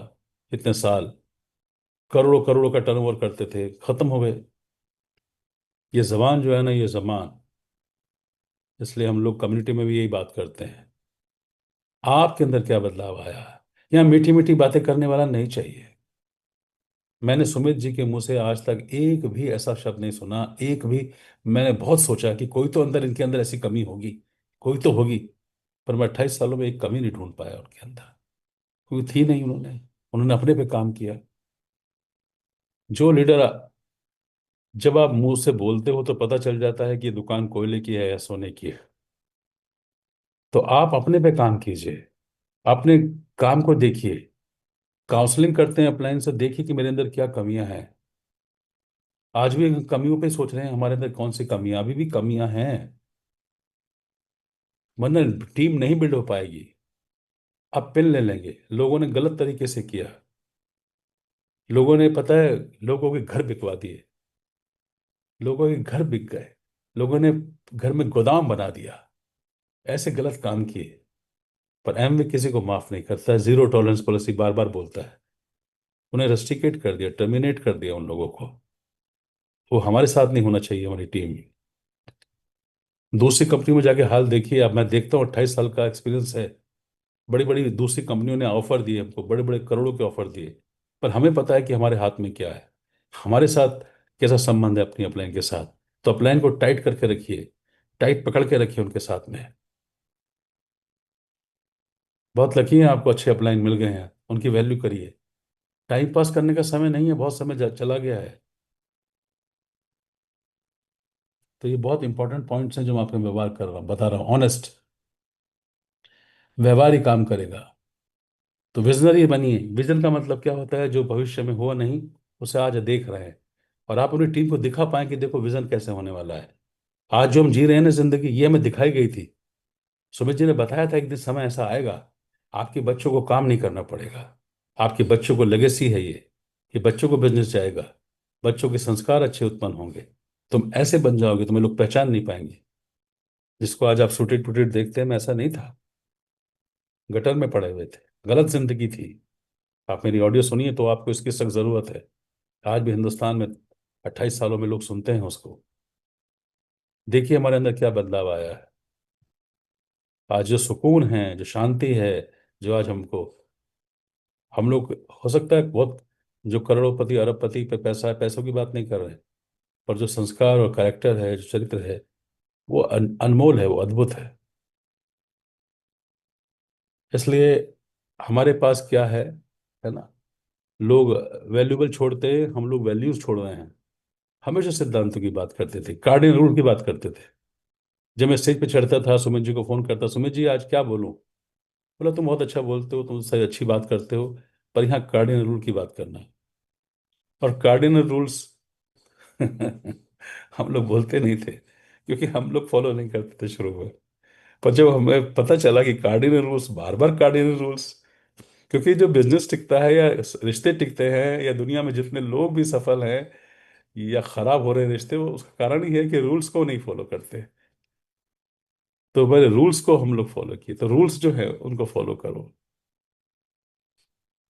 इतने साल, करोड़ों करोड़ों का टर्नओवर करते थे, खत्म हो गए। ये जबान जो है ना, ये जबान, इसलिए हम लोग कम्युनिटी में भी यही बात करते हैं। आपके अंदर क्या बदलाव आया है? यहाँ मीठी मीठी बातें करने वाला नहीं चाहिए। मैंने सुमित जी के मुंह से आज तक एक भी ऐसा शब्द नहीं सुना, एक भी। मैंने बहुत सोचा कि कोई तो अंदर, इनके अंदर ऐसी कमी होगी, कोई तो होगी, पर मैं 28 सालों में एक कमी नहीं ढूंढ पाया उनके अंदर। कोई थी नहीं, उन्होंने उन्होंने अपने पे काम किया। जो लीडर, जब आप मुंह से बोलते हो तो पता चल जाता है कि ये दुकान कोयले की है या सोने की है। तो आप अपने पे काम कीजिए, अपने काम को देखिए। काउंसलिंग करते हैं अपलाइन से, देखिए कि मेरे अंदर क्या कमियां हैं। आज भी कमियों पे सोच रहे हैं, हमारे अंदर कौन सी कमियां, अभी भी कमियां हैं, वरना टीम नहीं बिल्ड हो पाएगी। अब पिन ले लेंगे, लोगों ने गलत तरीके से किया, लोगों ने, पता है, लोगों के घर बिकवा दिए, लोगों के घर बिक गए, लोगों ने घर में गोदाम बना दिया, ऐसे गलत काम किए। पर एमवे किसी को माफ नहीं करता है, जीरो टॉलरेंस पॉलिसी बार बार बोलता है। उन्हें रस्टिकेट कर दिया, टर्मिनेट कर दिया उन लोगों को। वो हमारे साथ नहीं होना चाहिए, हमारी टीम। दूसरी कंपनी में जाके हाल देखिए, अब मैं देखता हूँ, 28 साल का एक्सपीरियंस है। बड़ी बड़ी दूसरी कंपनियों ने ऑफर दिए हमको, बड़े बड़े करोड़ों के ऑफर दिए, पर हमें पता है कि हमारे हाथ में क्या है, हमारे साथ कैसा संबंध है अपनी अपलाइन के साथ। तो अपलाइन को टाइट करके रखिए, टाइट पकड़ के रखिए उनके साथ में। बहुत लकी हैं, आपको अच्छे अपलाइन मिल गए हैं, उनकी वैल्यू करिए। टाइम पास करने का समय नहीं है, बहुत समय चला गया है। तो ये बहुत इंपॉर्टेंट पॉइंट्स हैं जो मैं आपको व्यवहार कर रहा हूँ, बता रहा हूँ, ऑनेस्ट व्यवहार ही काम करेगा। तो विजनरी बनिए। विजन का मतलब क्या होता है? जो भविष्य में हुआ नहीं, उसे आज देख रहे हैं, और आप अपनी टीम को दिखा पाए कि देखो विजन कैसे होने वाला है। आज जो हम जी रहे हैं ना जिंदगी, ये हमें दिखाई गई थी। सुमित जी ने बताया था एक दिन समय ऐसा आएगा, आपके बच्चों को काम नहीं करना पड़ेगा, आपके बच्चों को लेगेसी है ये, कि बच्चों को बिजनेस जाएगा, बच्चों के संस्कार अच्छे उत्पन्न होंगे, तुम ऐसे बन जाओगे, तुम्हें लोग पहचान नहीं पाएंगे। जिसको आज आप सूटेड टूटेड देखते हैं, मैं ऐसा नहीं था, गटर में पड़े हुए थे, गलत जिंदगी थी। आप मेरी ऑडियो सुनिए तो आपको इसकी सख्त जरूरत है। आज भी हिंदुस्तान में 28 सालों में लोग सुनते हैं उसको। देखिए हमारे अंदर क्या बदलाव आया है। आज जो सुकून है, जो शांति है, जो आज हमको, हम लोग, हो सकता है बहुत जो करोड़पति अरबपति पे पैसा है, पैसों की बात नहीं कर रहे हैं, पर जो संस्कार और कैरेक्टर है, जो चरित्र है, वो अनमोल है, वो अद्भुत है। इसलिए हमारे पास क्या है ना, लोग वैल्यूबल छोड़ते हैं, हम लोग वैल्यूज छोड़ रहे हैं। हमेशा सिद्धांतों की बात करते थे, कार्डिनल रूल की बात करते थे। जब मैं स्टेज पे चढ़ता था, सुमित जी को फोन करता, सुमित जी आज क्या बोलूं? बोला तुम बहुत अच्छा बोलते हो, तुम सही अच्छी बात करते हो, पर यहाँ कार्डिनल रूल की बात करना है। और कार्डिनल रूल्स हम लोग बोलते नहीं थे, क्योंकि हम लोग फॉलो नहीं करते थे शुरू में। पर जब हमें पता चला कि कार्डिनल रूल्स, बार बार कार्डिनल रूल्स, क्योंकि जो बिजनेस टिकता है या रिश्ते टिकते हैं या दुनिया में जितने लोग भी सफल हैं या खराब हो रहे रिश्ते, वो उसका कारण ही है कि रूल्स को नहीं फॉलो करते। तो पहले रूल्स को हम लोग फॉलो किए, तो रूल्स जो है उनको फॉलो करो।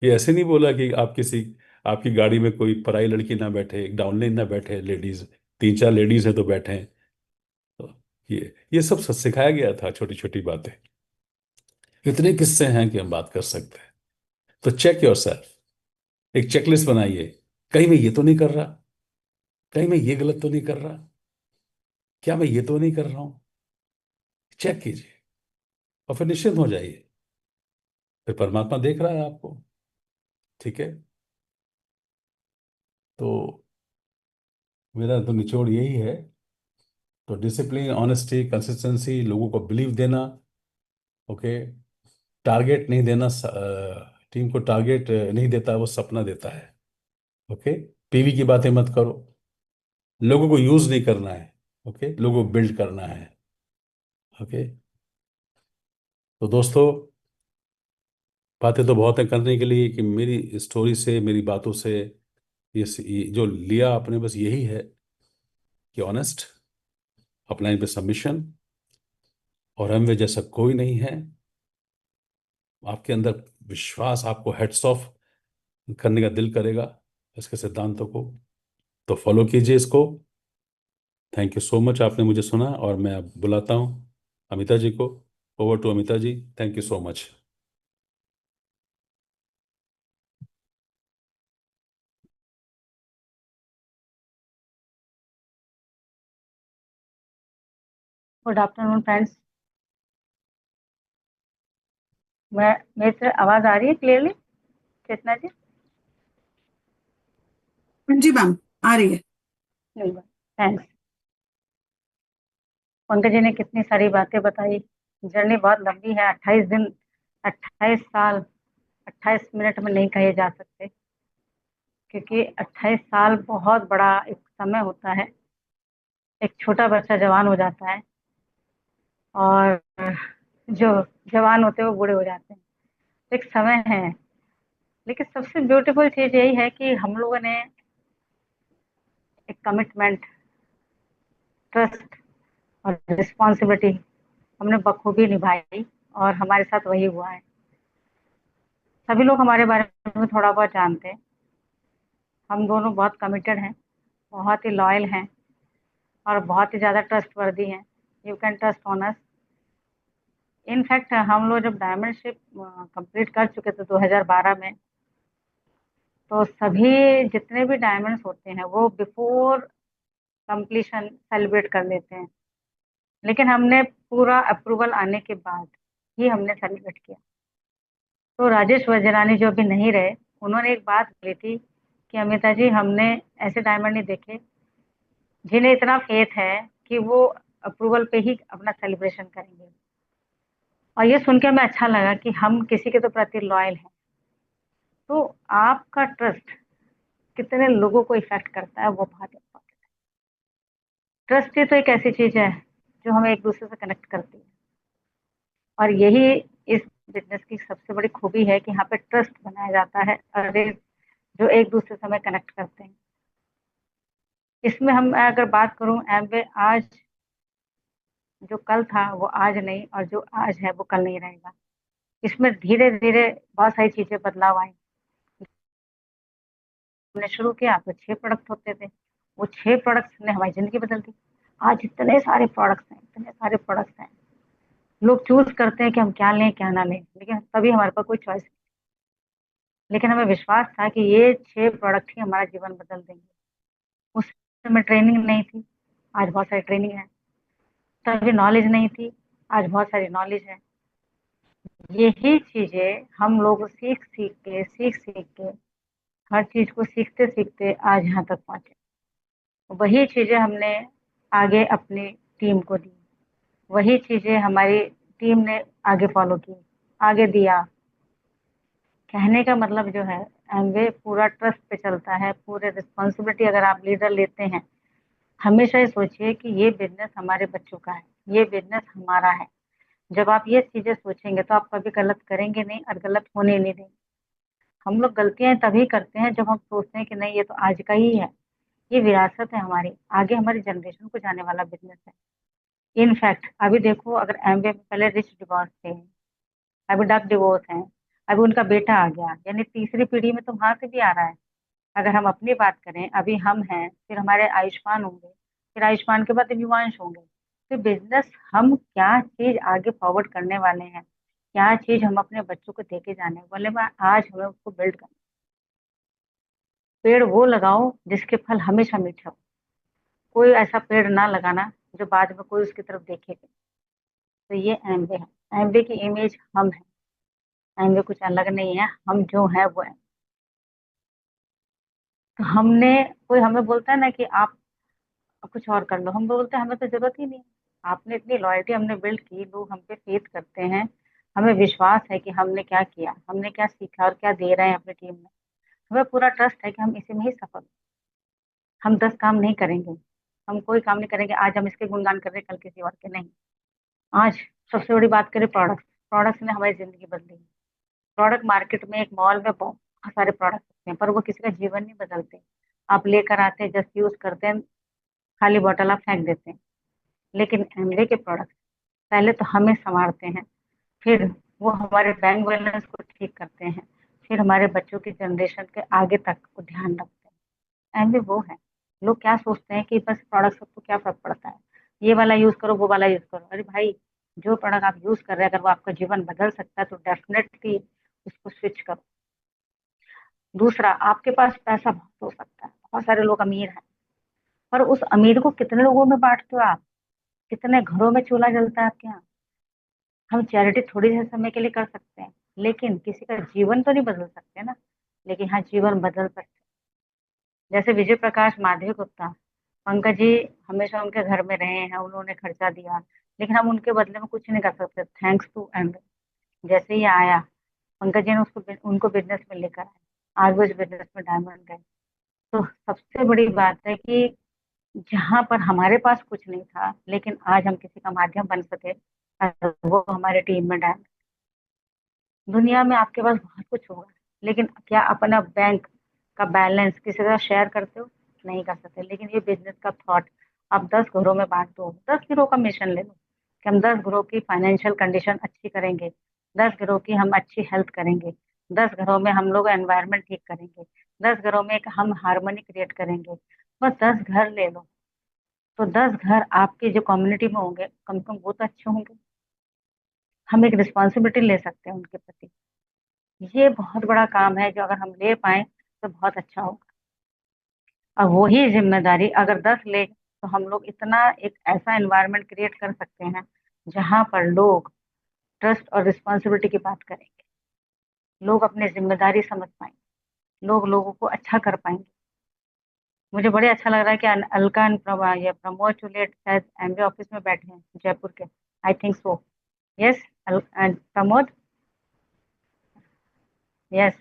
ये ऐसे नहीं बोला कि आप किसी, आपकी गाड़ी में कोई पराई लड़की ना बैठे, डाउनलाइन ना बैठे, लेडीज, तीन चार लेडीज है तो बैठे। तो ये सब सिखाया गया था, छोटी छोटी बातें। इतने किस्से हैं कि हम बात कर सकते हैं। तो चेक योर सेल्फ, एक चेकलिस्ट बनाइए, कहीं मैं ये तो नहीं कर रहा, कहीं मैं ये गलत तो नहीं कर रहा, क्या मैं ये तो नहीं कर रहा हूं? चेक कीजिए और फिर निश्चिंत हो जाइए, फिर परमात्मा देख रहा है आपको। ठीक है। तो मेरा तो निचोड़ यही है। तो डिसिप्लिन, ऑनेस्टी, कंसिस्टेंसी, लोगों को बिलीव देना। ओके। टारगेट नहीं देना, टीम को टारगेट नहीं देता, वो सपना देता है। ओके। पीवी की बातें मत करो, लोगों को यूज नहीं करना है। ओके, लोगों को बिल्ड करना है। ओके। तो दोस्तों, बातें तो बहुत है करने के लिए, कि मेरी स्टोरी से, मेरी बातों से ये जो लिया आपने, बस यही है कि ऑनेस्ट, अपलाइन पे सबमिशन, और हम वे जैसा कोई नहीं है। आपके अंदर विश्वास, आपको हेड्स ऑफ करने का दिल करेगा इसके सिद्धांतों को, तो फॉलो कीजिए इसको। थैंक यू सो मच, आपने मुझे सुना, और मैं अब बुलाता हूँ अमिता जी को। Over to Amita ji, thank you so much. Good afternoon friends. मैं मेरी तरफ आवाज आ रही है क्लियरली, चेतना जी? हाँ जी मैम, आ रही है। थैंक्स। पंकज जी ने कितनी सारी बातें बताई। जर्नी बहुत लंबी है, 28 दिन, 28 साल, 28 मिनट में नहीं कहे जा सकते, क्योंकि 28 साल बहुत बड़ा एक समय होता है। एक छोटा बच्चा जवान हो जाता है, और जो जवान होते हैं वो बूढ़े हो जाते हैं। एक समय है। लेकिन सबसे ब्यूटीफुल चीज यही है कि हम लोगों ने एक कमिटमेंट, ट्रस्ट और रिस्पॉन्सिबिलिटी हमने बखूबी निभाई, और हमारे साथ वही हुआ है। सभी लोग हमारे बारे में थोड़ा बहुत जानते हैं। हम दोनों बहुत कमिटेड हैं, बहुत ही लॉयल हैं, और बहुत ही ज़्यादा ट्रस्टवर्दी हैं। You can trust on us. In fact हम लोग जब डायमंडशिप कंप्लीट कर चुके थे 2012 में, तो सभी जितने भी डायमंड्स होते हैं वो बिफोर कंप्लीशन सेलिब्रेट कर लेते हैं, लेकिन हमने पूरा अप्रूवल आने के बाद ही हमने सेलिब्रेट किया। तो राजेश वजरानी जो अभी नहीं रहे, उन्होंने एक बात बोली थी कि अमिता जी, हमने ऐसे डायमंड नहीं देखे जिन्हें इतना फेथ है कि वो अप्रूवल पे ही अपना सेलिब्रेशन करेंगे। और ये सुन के हमें अच्छा लगा कि हम किसी के तो प्रति लॉयल हैं। तो आपका ट्रस्ट कितने लोगों को इफेक्ट करता है, वो बहुत इम्पोर्टेंट है। ट्रस्ट ही तो एक ऐसी चीज है जो हमें एक दूसरे से कनेक्ट करती है, और यही इस बिजनेस की सबसे बड़ी खूबी है कि यहाँ पे ट्रस्ट बनाया जाता है, और जो एक दूसरे से हमें कनेक्ट करते हैं। इसमें हम अगर बात करूं, एमवे आज, जो कल था वो आज नहीं, और जो आज है वो कल नहीं रहेगा। इसमें धीरे धीरे बहुत सारी चीजें बदलाव आई। हमने शुरू किया तो 6 प्रोडक्ट होते थे, वो 6 प्रोडक्ट्स ने हमारी जिंदगी बदल दी। आज इतने सारे प्रोडक्ट्स हैं, इतने सारे प्रोडक्ट्स हैं। लोग चूज करते हैं कि हम क्या लें क्या ना लें, लेकिन तभी हमारे पास कोई चॉइस लेकिन हमें विश्वास था कि ये 6 प्रोडक्ट ही हमारा जीवन बदल देंगे। उस समय ट्रेनिंग नहीं थी, आज बहुत सारी ट्रेनिंग है। तभी नॉलेज नहीं थी, आज बहुत सारी नॉलेज है। यही चीजें हम लोग सीख सीख के हर चीज को सीखते सीखते आज यहाँ तक पहुंचे। वही चीजें हमने आगे अपनी टीम को दी, वही चीजें हमारी टीम ने आगे फॉलो की, आगे दिया। कहने का मतलब जो है, एमवे पूरा ट्रस्ट पे चलता है, पूरे रिस्पॉन्सिबिलिटी अगर आप लीडर लेते हैं, हमेशा ये सोचिए कि ये बिजनेस हमारे बच्चों का है, ये बिजनेस हमारा है। जब आप ये चीजें सोचेंगे तो आप कभी गलत करेंगे नहीं और गलत होने नहीं देंगे। हम लोग गलतियां तभी करते हैं जब हम सोचते हैं कि नहीं, ये तो आज का ही है, ये विरासत है हमारी, आगे हमारी जनरेशन को जाने वाला बिजनेस है। इनफैक्ट अभी देखो, अगर एमवे में पहले रिच डिवोर्स थे, अभी डक डिवोर्स हैं, अभी उनका बेटा आ गया, यानी तीसरी पीढ़ी में तो वहां से भी आ रहा है। अगर हम अपनी बात करें, अभी हम हैं, फिर हमारे आयुष्मान होंगे, फिर आयुष्मान के बाद विवांश होंगे। तो बिजनेस हम क्या चीज आगे फॉरवर्ड करने वाले हैं, क्या चीज हम अपने बच्चों को देके जाने वाले हैं, आज हमें उसको बिल्ड करना। पेड़ वो लगाओ जिसके फल हमेशा मीठे हो, कोई ऐसा पेड़ ना लगाना जो बाद में कोई उसकी तरफ देखेगा। तो ये एमवे है, एमवे की इमेज हम है, एमवे कुछ अलग नहीं है, हम जो है वो है। तो हमने, कोई हमें बोलता है ना कि आप कुछ और कर लो, हम बोलते हैं हमें तो जरूरत ही नहीं है। आपने इतनी लॉयल्टी हमने बिल्ड की, लोग हम पे फेथ करते हैं, हमें विश्वास है कि हमने क्या किया, हमने क्या सीखा और क्या दे रहे हैं अपनी टीम में। हमें पूरा ट्रस्ट है कि हम इसी में ही सफल। हम 10 काम नहीं करेंगे, हम कोई काम नहीं करेंगे आज हम इसके गुणगान कर रहे हैं, कल किसी और के नहीं। आज सबसे बड़ी बात करें, प्रोडक्ट्स, प्रोडक्ट्स ने हमारी जिंदगी बदली है। प्रोडक्ट मार्केट में, एक मॉल में बहुत सारे प्रोडक्ट होते हैं, पर वो किसी का जीवन नहीं बदलते। आप लेकर आते हैं, जस्ट यूज करते हैं, खाली बॉटल आप फेंक देते हैं। लेकिन एमवे के प्रोडक्ट पहले तो हमें संवारते हैं, फिर वो हमारे बैंक बैलेंस को ठीक करते हैं, फिर हमारे बच्चों की जनरेशन के आगे तक को ध्यान रखते हैं। एमवे वो है। लोग क्या सोचते हैं कि बस प्रोडक्ट सबको क्या फर्क पड़ता है, ये वाला यूज करो, वो वाला यूज करो। अरे भाई, जो प्रोडक्ट आप यूज कर रहे हैं, अगर वो आपका जीवन बदल सकता है तो डेफिनेटली उसको स्विच करो। दूसरा, आपके पास पैसा बहुत हो सकता है, बहुत सारे लोग अमीर हैं, पर उस अमीर को कितने लोगों में बांटते हो आप, कितने घरों में चूल्हा जलता है आपके यहाँ। हम चैरिटी थोड़ी देर समय के लिए कर सकते हैं, लेकिन किसी का जीवन तो नहीं बदल सकते ना। लेकिन हाँ, जीवन बदल सकते हैं। जैसे विजय प्रकाश माधवी गुप्ता, पंकज जी हमेशा उनके घर में रहे हैं, उन्होंने खर्चा दिया, लेकिन हम उनके बदले में कुछ नहीं कर सकते। थैंक्स टू एंड, जैसे ही आया पंकज जी ने उसको, उनको बिजनेस में लेकर आए, आज वो इस बिजनेस में डायमंड गए। तो सबसे बड़ी बात है कि जहां पर हमारे पास कुछ नहीं था, लेकिन आज हम किसी का माध्यम बन सके, और वो हमारे टीम में डायमंड। दुनिया में आपके पास बहुत कुछ होगा, लेकिन क्या अपना बैंक का बैलेंस किसी के साथ शेयर करते हो? नहीं कर सकते। लेकिन ये बिजनेस का थॉट आप 10 घरों में बांट दो, 10 घरों का मिशन ले लो कि हम 10 घरों की फाइनेंशियल कंडीशन अच्छी करेंगे, 10 घरों की हम अच्छी हेल्थ करेंगे, 10 घरों में हम लोग एनवायरनमेंट ठीक करेंगे, 10 घरों में एक हम हार्मनी क्रिएट करेंगे। बस 10 घर ले लो, तो 10 घर आपके जो कम्युनिटी में होंगे, कम से कम वो तो अच्छे होंगे। हम एक रिस्पॉन्सिबिलिटी ले सकते हैं उनके प्रति। ये बहुत बड़ा काम है जो अगर हम ले पाए तो बहुत अच्छा होगा। और वही जिम्मेदारी अगर 10 ले तो हम लोग इतना एक ऐसा एनवायरनमेंट क्रिएट कर सकते हैं जहां पर लोग ट्रस्ट और रिस्पॉन्सिबिलिटी की बात करेंगे, लोग अपनी जिम्मेदारी समझ पाएंगे, लोग लोगों को अच्छा कर पाएंगे। मुझे बड़े अच्छा लग रहा है कि अलका ये प्रमोद चुलेट शायद एमबी ऑफिस में बैठे हैं जयपुर के। I think so. Yes. Pramod. Yes.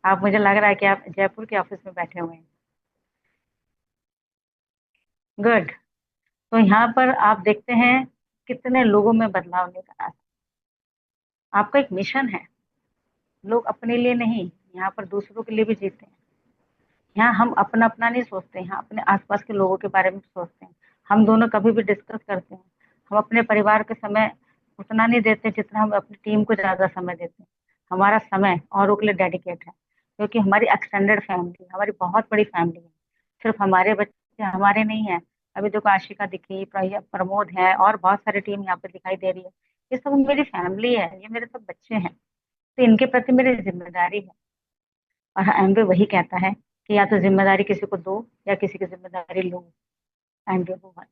आप, मुझे लग रहा है कि आप जयपुर के ऑफिस में बैठे हुए हैं। गुड। तो यहाँ पर आप देखते हैं कितने लोगों में बदलाव लेकर आ सकते हैं। आपका एक मिशन है, लोग अपने लिए नहीं, यहाँ पर दूसरों के लिए भी जीते हैं। यहाँ हम अपना अपना नहीं सोचते, यहाँ अपने आसपास के लोगों के बारे में सोचते हैं। हम दोनों कभी भी डिस्कस करते हैं, हम अपने परिवार के समय उतना नहीं देते जितना हम अपनी टीम को ज्यादा समय देते हैं। हमारा समय औरों के लिए डेडिकेट है, क्योंकि हमारी एक्सटेंडेड फैमिली, हमारी बहुत बड़ी फैमिली है। सिर्फ हमारे बच्चे हमारे नहीं है। अभी देखो, आशिका दिखी, प्रमोद है, और बहुत सारी टीम यहाँ पे दिखाई दे रही है। ये सब मेरी फैमिली है, ये मेरे सब बच्चे हैं। तो इनके प्रति मेरी जिम्मेदारी है। और एमवे वही कहता है कि या तो जिम्मेदारी किसी को दो या किसी की जिम्मेदारी लो। एमवे वो है।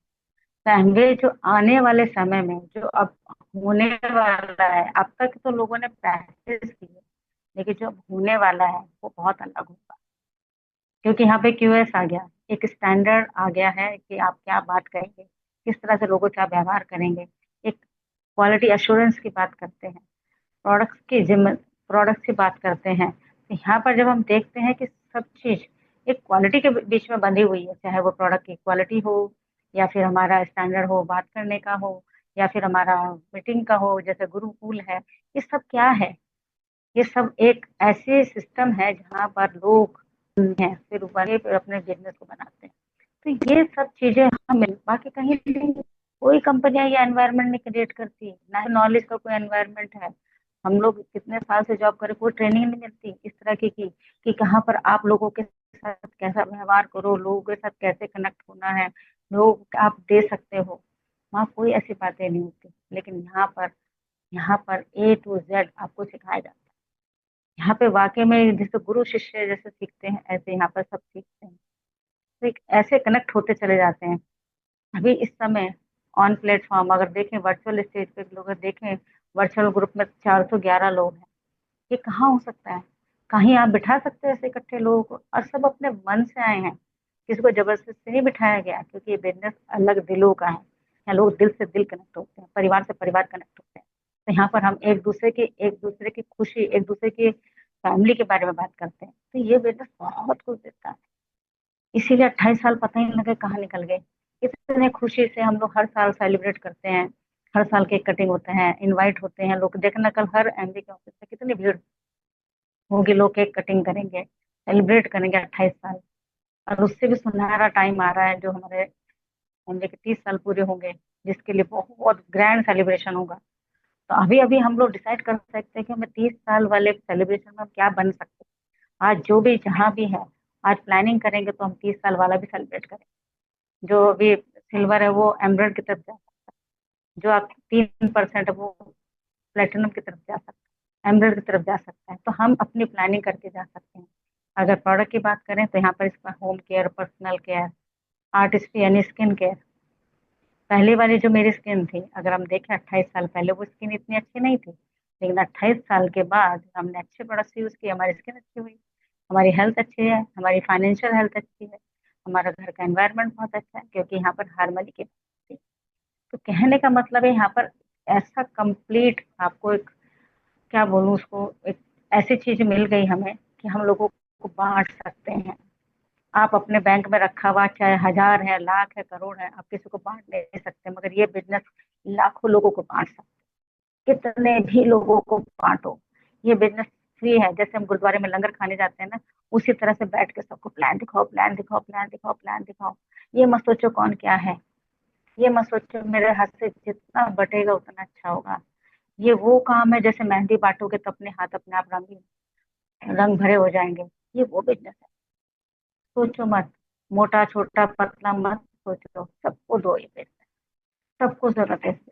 तो एमवे जो आने वाले समय में जो अब होने वाला है, अब तक तो लोगों ने प्रैक्टिस की है, लेकिन जो अब होने वाला है वो बहुत अलग होगा। क्योंकि यहाँ पे क्यूएस आ गया, एक स्टैंडर्ड आ गया है कि आप क्या बात करेंगे, किस तरह से लोगों से आप व्यवहार करेंगे। एक क्वालिटी एश्योरेंस की बात करते हैं, प्रोडक्ट्स की जिम्मे प्रोडक्ट्स की बात करते हैं। तो यहाँ पर जब हम देखते हैं कि सब चीज एक क्वालिटी के बीच में बंधी हुई है, चाहे वो प्रोडक्ट की क्वालिटी हो या फिर हमारा स्टैंडर्ड हो बात करने का हो या फिर हमारा मीटिंग का हो, जैसे गुरुकुल है। ये सब क्या है? ये सब एक ऐसे सिस्टम है जहाँ पर लोग हैं, फिर वहीं पर अपने बिजनेस को बनाते हैं। तो ये सब चीजें हमें बाकी कहीं नहीं, कोई कंपनियां ये एनवायरनमेंट नहीं क्रिएट करती, ना ही नॉलेज का कोई एनवायरनमेंट है। हम लोग कितने साल से जॉब करें, कोई ट्रेनिंग नहीं मिलती इस तरह की कि कहाँ पर आप लोगों के साथ कैसा व्यवहार करो, लोगों के साथ कैसे कनेक्ट होना है, लोग आप दे सकते हो। वहाँ कोई ऐसी बातें नहीं होती, लेकिन यहाँ पर A to Z आपको सिखाया जाता है। यहाँ पे वाकई में जैसे गुरु शिष्य जैसे सीखते हैं, ऐसे यहाँ पर सब सीखते हैं। तो एक ऐसे कनेक्ट होते चले जाते हैं। अभी इस समय ऑन प्लेटफॉर्म अगर देखें, वर्चुअल स्टेज पे लोग अगर देखें, वर्चुअल ग्रुप में 411 लोग हैं। ये कहाँ हो सकता है? कहीं आप बिठा सकते हैं ऐसे इकट्ठे लोगों को? और सब अपने मन से आए हैं, किसी को जबरदस्ती से नहीं बिठाया गया, क्योंकि ये बिजनेस अलग दिलों का है। यहाँ लोग दिल से दिल कनेक्ट होते हैं, परिवार से परिवार कनेक्ट होते हैं। तो यहाँ पर हम एक दूसरे की खुशी, एक दूसरे की फैमिली के बारे में बात करते हैं। तो ये बिजनेस बहुत कुछ देता है। इसीलिए 28 साल पता ही नहीं लगे कहाँ निकल गए। इतने खुशी से हम लोग हर साल सेलिब्रेट करते हैं, हर साल केक कटिंग होते हैं, इनवाइट होते हैं लोग। देखना कल हर एमडी के ऑफिस में कितनी भीड़ होगी, लोग केक कटिंग करेंगे, सेलिब्रेट करेंगे 28 साल। और उससे भी सुनहरा टाइम आ रहा है, जो हमारे एमडी के 30 साल पूरे होंगे, जिसके लिए बहुत ग्रैंड सेलिब्रेशन होगा। तो अभी अभी हम लोग डिसाइड कर सकते हैं कि हमें 30 साल वाले सेलिब्रेशन में हम क्या बन सकते हैं। आज जो भी जहाँ भी है, आज प्लानिंग करेंगे तो हम 30 साल वाला भी सेलिब्रेट करेंगे। जो अभी सिल्वर है वो एमराल्ड की तरफ जा सकता है, जो आप 3% है वो प्लेटिनम की तरफ जा सकता है, एमराल्ड की तरफ जा सकता है। तो हम अपनी प्लानिंग करके जा सकते हैं। अगर प्रोडक्ट की बात करें तो यहाँ पर इसका home care, personal care, artistry यानी स्किन केयर। पहले वाली जो मेरी स्किन थी, अगर हम देखें 28 साल पहले वो स्किन इतनी अच्छी नहीं थी, लेकिन 28 साल के बाद हमने अच्छे प्रोडक्ट्स यूज किए, हमारी स्किन अच्छी हुई, हमारी हेल्थ अच्छी है, हमारी फाइनेंशियल हेल्थ अच्छी है, हमारा घर का एनवायरनमेंट बहुत अच्छा है, क्योंकि यहाँ पर हार्मनी की बात थी। तो कहने का मतलब है यहाँ पर ऐसा कंप्लीट आपको एक, क्या बोलूँ उसको, एक ऐसी चीज मिल गई हमें कि हम लोगों को बांट सकते हैं। आप अपने बैंक में रखा हुआ चाहे 1000 है, लाख है, करोड़ है, आप किसी को बांट नहीं सकते, मगर ये बिजनेस लाखों लोगों को बांट सकते हैं। कितने भी लोगों को बांटो, ये बिजनेस फ्री है। जैसे हम गुरुद्वारे में लंगर खाने जाते हैं ना, उसी तरह से बैठ के सबको प्लान दिखाओ, प्लान दिखाओ, प्लान दिखाओ, प्लान दिखाओ। ये मत सोचो कौन क्या है, ये मत सोचो मेरे हाथ से जितना बटेगा उतना अच्छा होगा। ये वो काम है जैसे मेहंदी बांटोगे तो अपने हाथ अपने आप रंग भरे हो जाएंगे। ये वो बिजनेस है। सोचो मत, मोटा छोटा पतला मत सोचो, सबको दो ये बिजनेस। सबको जरूरत है इसकी।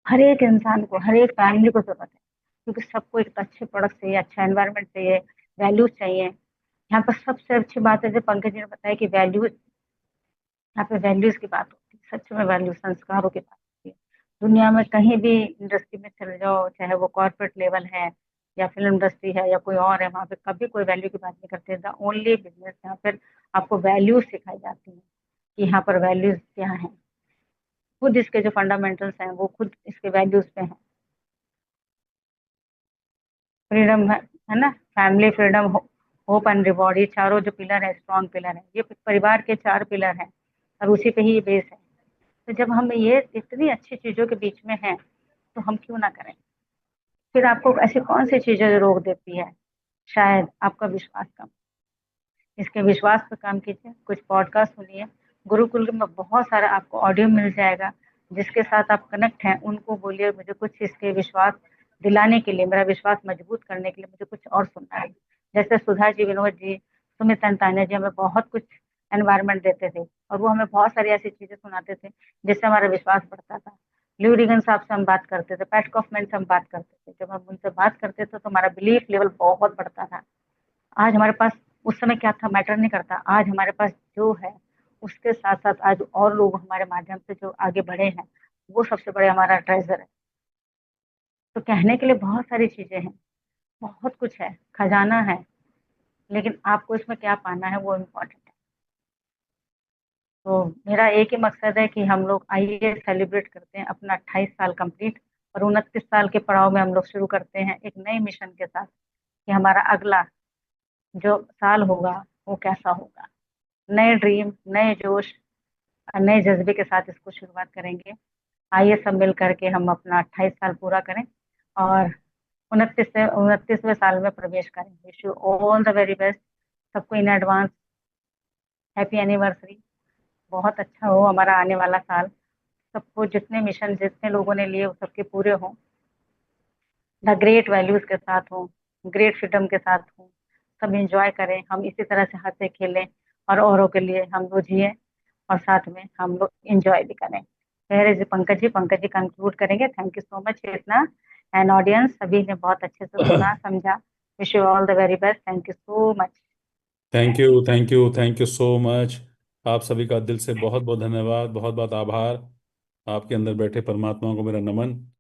हर एक इंसान को, हर एक फैमिली को जरूरत है, क्योंकि सबको एक अच्छे प्रोडक्ट चाहिए, अच्छा एनवायरनमेंट चाहिए, वैल्यूज चाहिए। यहाँ पर सबसे अच्छी बात है जो पंकज जी ने बताया कि वैल्यूज, यहाँ पे वैल्यूज की बात होती है, सच में वैल्यू संस्कारों की बात होती है। दुनिया में कहीं भी इंडस्ट्री में चले जाओ, चाहे वो कॉर्पोरेट लेवल है या फिल्म इंडस्ट्री है या कोई और है, वहाँ पे कभी कोई वैल्यू की बात नहीं करते। द ओनली बिजनेस यहाँ पर आपको वैल्यूज सिखाई जाती है कि यहाँ पर वैल्यूज क्या है। खुद इसके जो फंडामेंटल्स हैं वो खुद इसके वैल्यूज पे हैं। फ्रीडम है ना, family, freedom, hope and reward, ये चारों जो पिलर है, स्ट्रॉन्ग पिलर है, ये परिवार के 4 पिलर हैं और उसी पे ही ये बेस है। तो जब हम ये इतनी अच्छी चीजों के बीच में हैं, तो हम क्यों ना करें? फिर आपको ऐसी कौन सी चीजें जो रोक देती है? शायद आपका विश्वास कम। इसके विश्वास पर काम कीजिए, कुछ पॉडकास्ट सुनिए। गुरुकुल में बहुत सारा आपको ऑडियो मिल जाएगा। जिसके साथ आप कनेक्ट हैं उनको बोलिए मुझे कुछ इसके विश्वास दिलाने के लिए, मेरा विश्वास मजबूत करने के लिए मुझे कुछ और सुनना है। जैसे सुधा जी, विनोद जी, सुमित अंतानिया जी हमें बहुत कुछ एनवायरनमेंट देते थे, और वो हमें बहुत सारी ऐसी चीजें सुनाते थे जिससे हमारा विश्वास बढ़ता था। ल्यूरिगन साहब से हम बात करते थे, पैट कॉफमैन से हम बात करते थे। जब हम उनसे बात करते थे तो हमारा बिलीफ लेवल बहुत बढ़ता था। आज हमारे पास, उस समय क्या था मैटर नहीं करता, आज हमारे पास जो है उसके साथ साथ आज और लोग हमारे माध्यम से जो आगे बढ़े हैं, वो सबसे बड़े हमारा ट्रेजर है। तो कहने के लिए बहुत सारी चीजें हैं, बहुत कुछ है, खजाना है, लेकिन आपको इसमें क्या पाना है वो इम्पोर्टेंट है। तो मेरा एक ही मकसद है कि हम लोग आइए सेलिब्रेट करते हैं अपना 28 साल कंप्लीट, और 29 साल के पड़ाव में हम लोग शुरू करते हैं एक नए मिशन के साथ कि हमारा अगला जो साल होगा वो कैसा होगा। नए ड्रीम, नए जोश और नए जज्बे के साथ इसको शुरुआत करेंगे। आइए सब मिल करके हम अपना 28 साल पूरा करें और 29वें साल में प्रवेश करें। Wish you all the very best सबको इन एडवांस। Happy anniversary. बहुत अच्छा हो हमारा आने वाला साल। सबको जितने मिशन जितने लोगों ने लिए वो सबके पूरे हों, द ग्रेट वैल्यूज के साथ हों, ग्रेट फ्रीडम के साथ हों। सब इंजॉय करें, हम इसी तरह से हंसे खेलें और औरों के लिए हम लोग जिए और साथ में हम लोग इंजॉय भी करें। Where is Pankaj ji conclude करेंगे। थैंक यू सो मच इतना, एंड ऑडियंस सभी ने बहुत अच्छे से सुना समझा। Wish you all the very best. Thank you so much. Thank you, thank you, thank you so much. आप सभी का दिल से बहुत बहुत धन्यवाद, बहुत बहुत आभार। आपके अंदर बैठे परमात्मा को मेरा नमन।